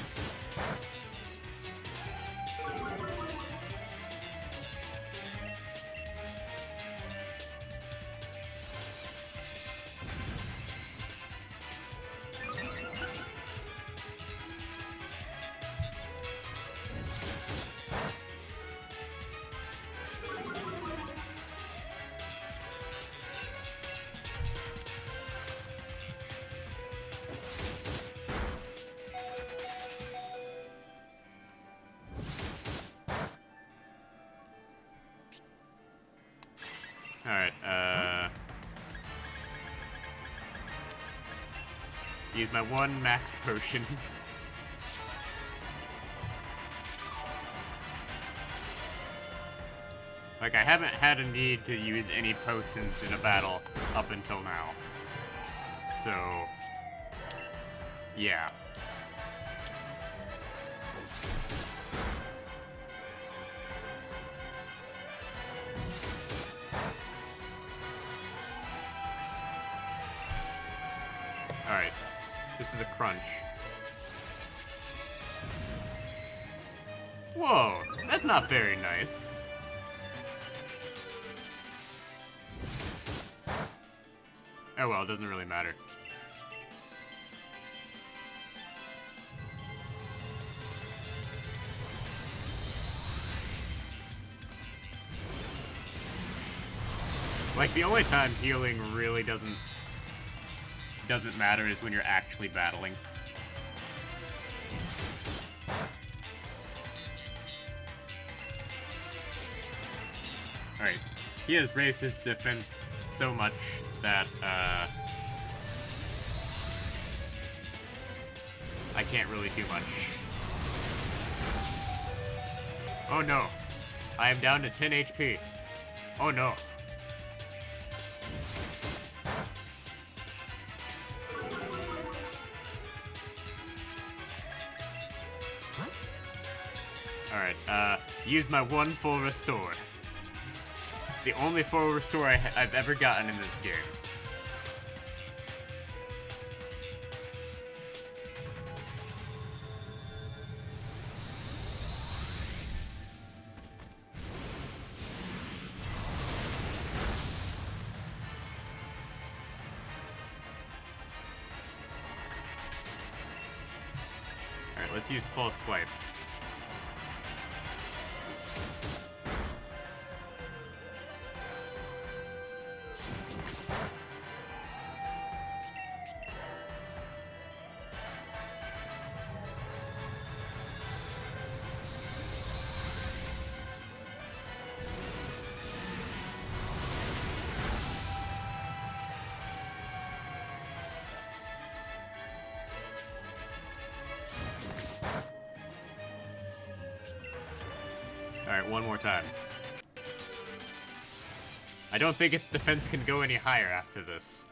Use my one max potion. Like, I haven't had a need to use any potions in a battle up until now. So, yeah. Alright, this is a crunch. Whoa, that's not very nice. Oh well, it doesn't really matter. Like, the only time healing really doesn't matter is when you're actually battling. Alright, he has raised his defense so much that, I can't really do much. Oh no, I am down to 10 HP. Oh no. Alright, use my one full restore. The only full restore I've ever gotten in this game. Alright, let's use full swipe. Alright, one more time. I don't think its defense can go any higher after this.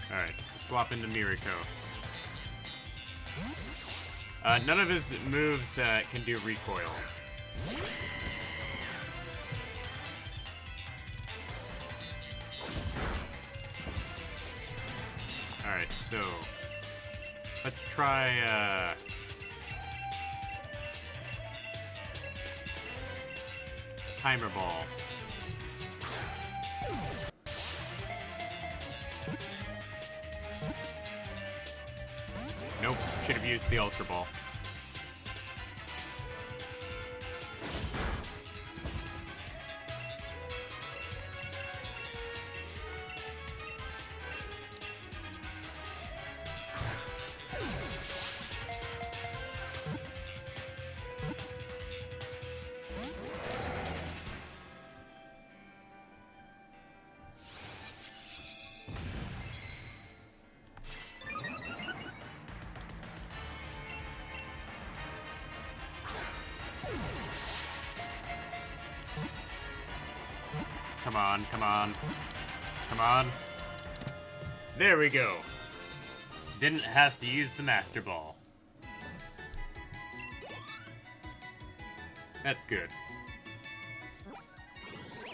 Alright, swap into Miriko. None of his moves can do recoil. Alright, so let's try Timer Ball. Nope, should have used the Ultra Ball. Come on, come on. Come on. There we go. Didn't have to use the Master Ball. That's good.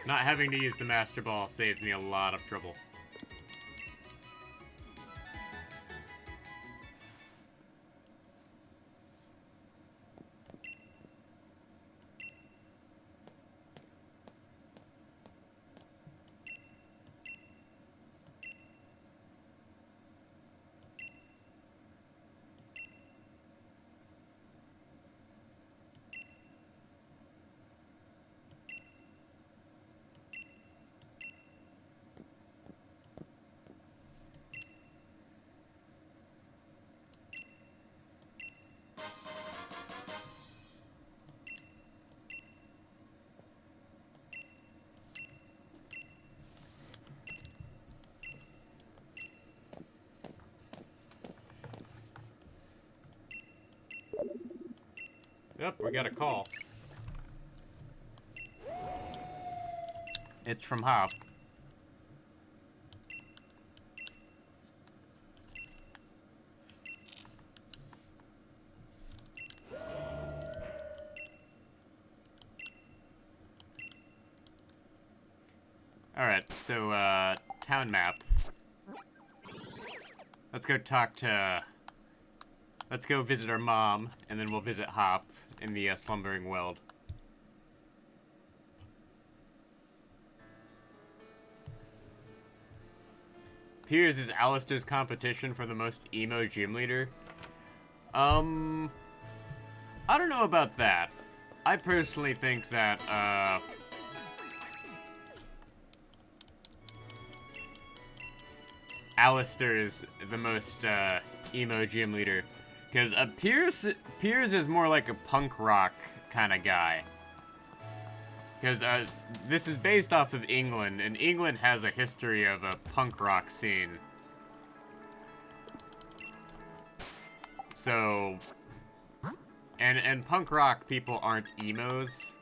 Not having to use the Master Ball saves me a lot of trouble. Yep, we got a call. It's from Hop. Alright, so, town map. Let's go talk to... Let's go visit our mom, and then we'll visit Hop in the Slumbering Weld. Piers is Alistair's competition for the most emo gym leader. I don't know about that. I personally think that, Alistair is the most, emo gym leader. Because, Piers is more like a punk rock kind of guy. Because, this is based off of England, and England has a history of a punk rock scene. So... And punk rock people aren't emos.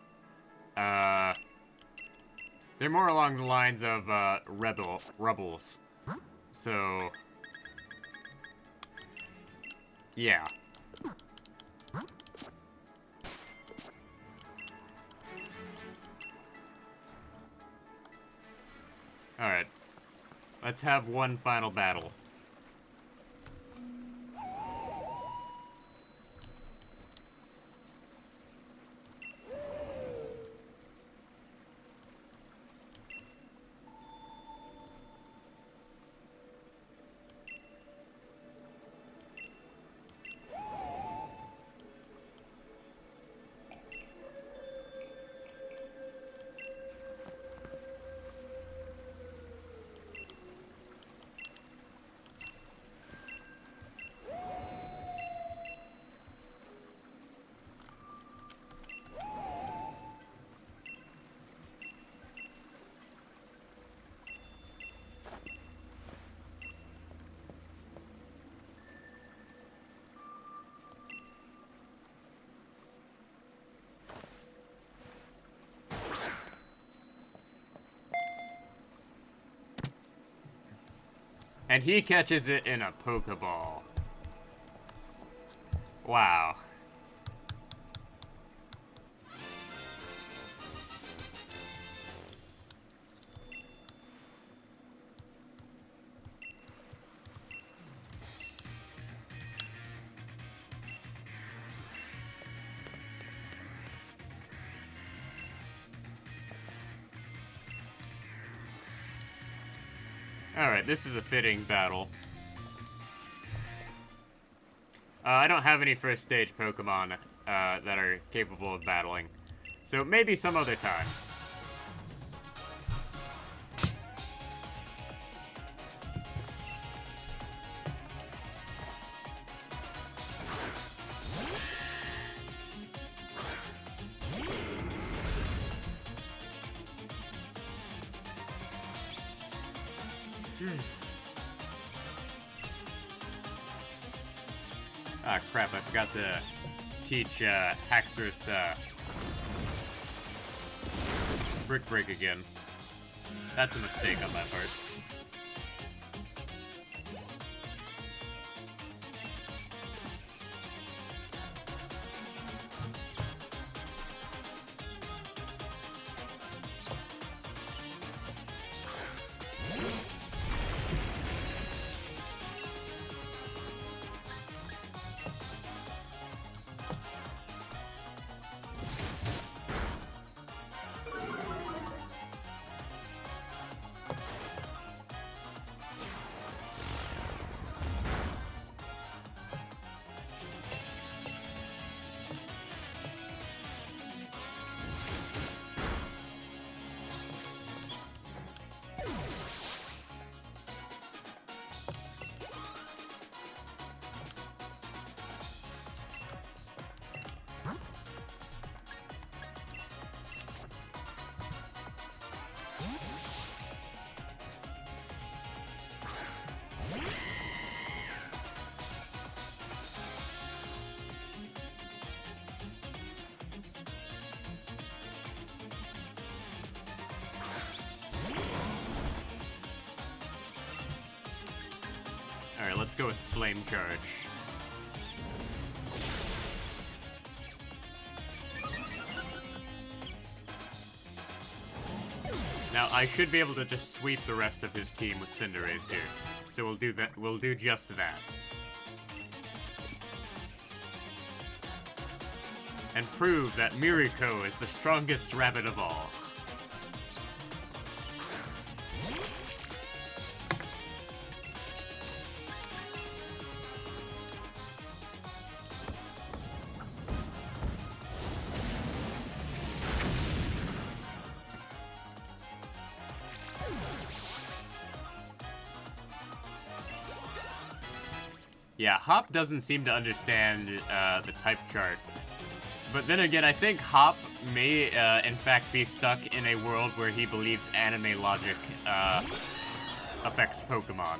They're more along the lines of, rebels. So... yeah. Alright. Let's have one final battle. And he catches it in a Pokeball. Wow. Alright, this is a fitting battle. I don't have any first stage Pokemon that are capable of battling. So maybe some other time. Ah, crap, I forgot to teach Haxorus Brick Break again. That's a mistake on my part. let's go with Flame Charge. Now, I should be able to just sweep the rest of his team with Cinderace here. So we'll do that. We'll do just that. And prove that Miriko is the strongest rabbit of all. Yeah, Hop doesn't seem to understand the type chart. But then again, I think Hop may, in fact, be stuck in a world where he believes anime logic affects Pokemon.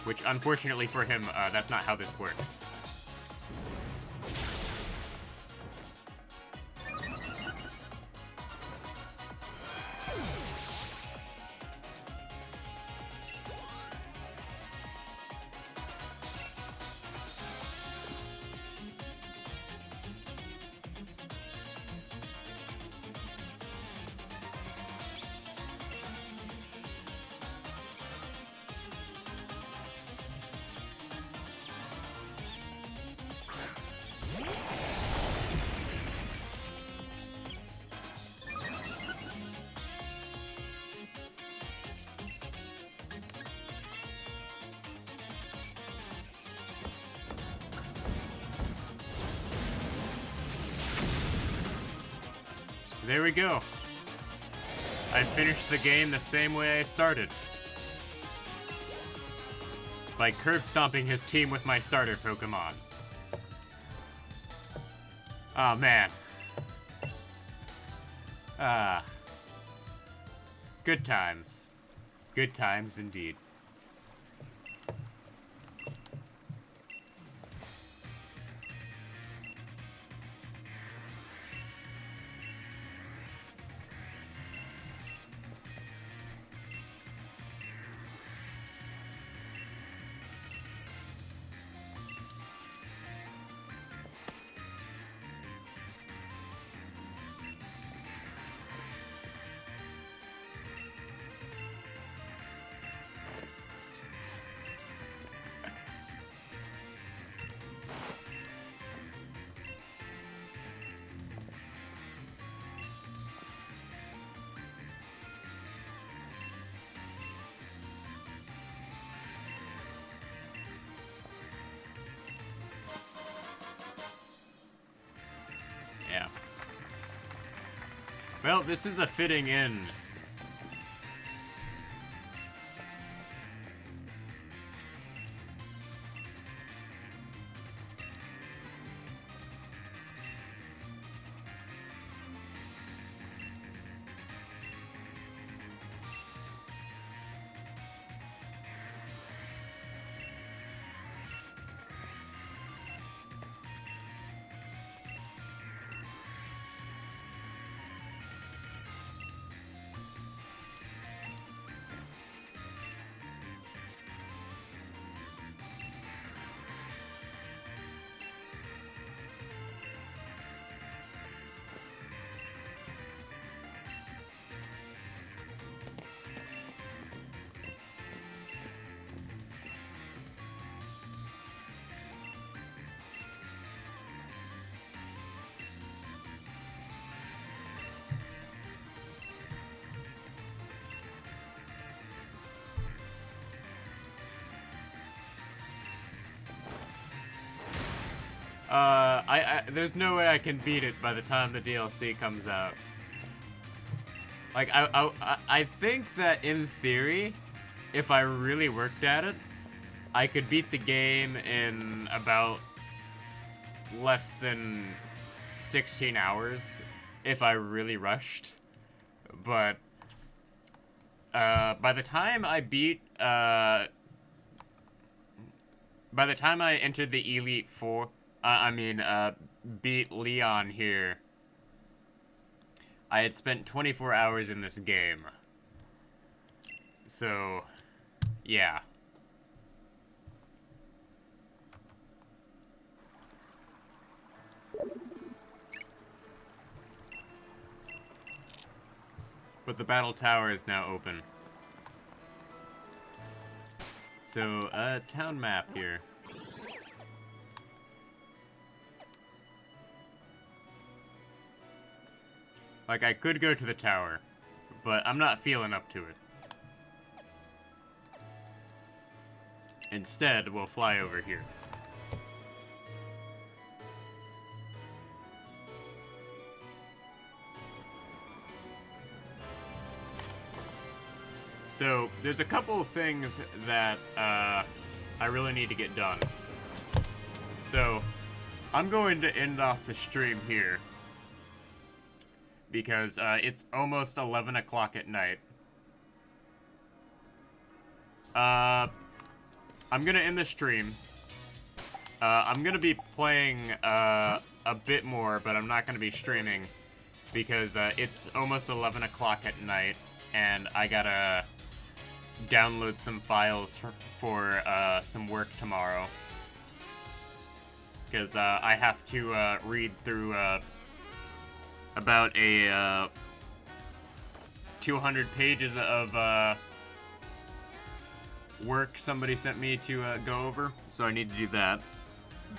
Which, unfortunately for him, that's not how this works. There we go. I finished the game the same way I started. By curb stomping his team with my starter Pokemon. Oh man. Ah. Good times. Good times indeed. Yeah. Well, this is a fitting end. There's no way I can beat it by the time the DLC comes out. Like, I think that in theory, if I really worked at it, I could beat the game in about less than 16 hours if I really rushed. But, by the time I beat, by the time I entered the Elite Four, beat Leon here, I had spent 24 hours in this game. So, Yeah. But the battle tower is now open. So, town map here. Like, I could go to the tower, but I'm not feeling up to it. Instead, we'll fly over here. So, there's a couple of things that I really need to get done. So, I'm going to end off the stream here. Because it's almost 11 o'clock at night. I'm gonna end the stream. I'm gonna be playing a bit more, but I'm not gonna be streaming. Because it's almost 11 o'clock at night, and I gotta download some files for some work tomorrow. Because I have to read through about a 200 pages of work somebody sent me to go over, so I need to do that.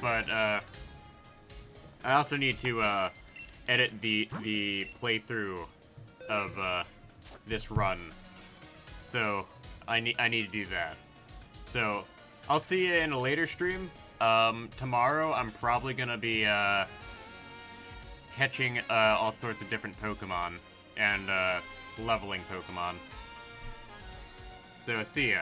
But I also need to edit the playthrough of this run, so I need to do that. So I'll see you in a later stream. Tomorrow I'm probably gonna be catching all sorts of different Pokemon and leveling Pokemon. So see ya.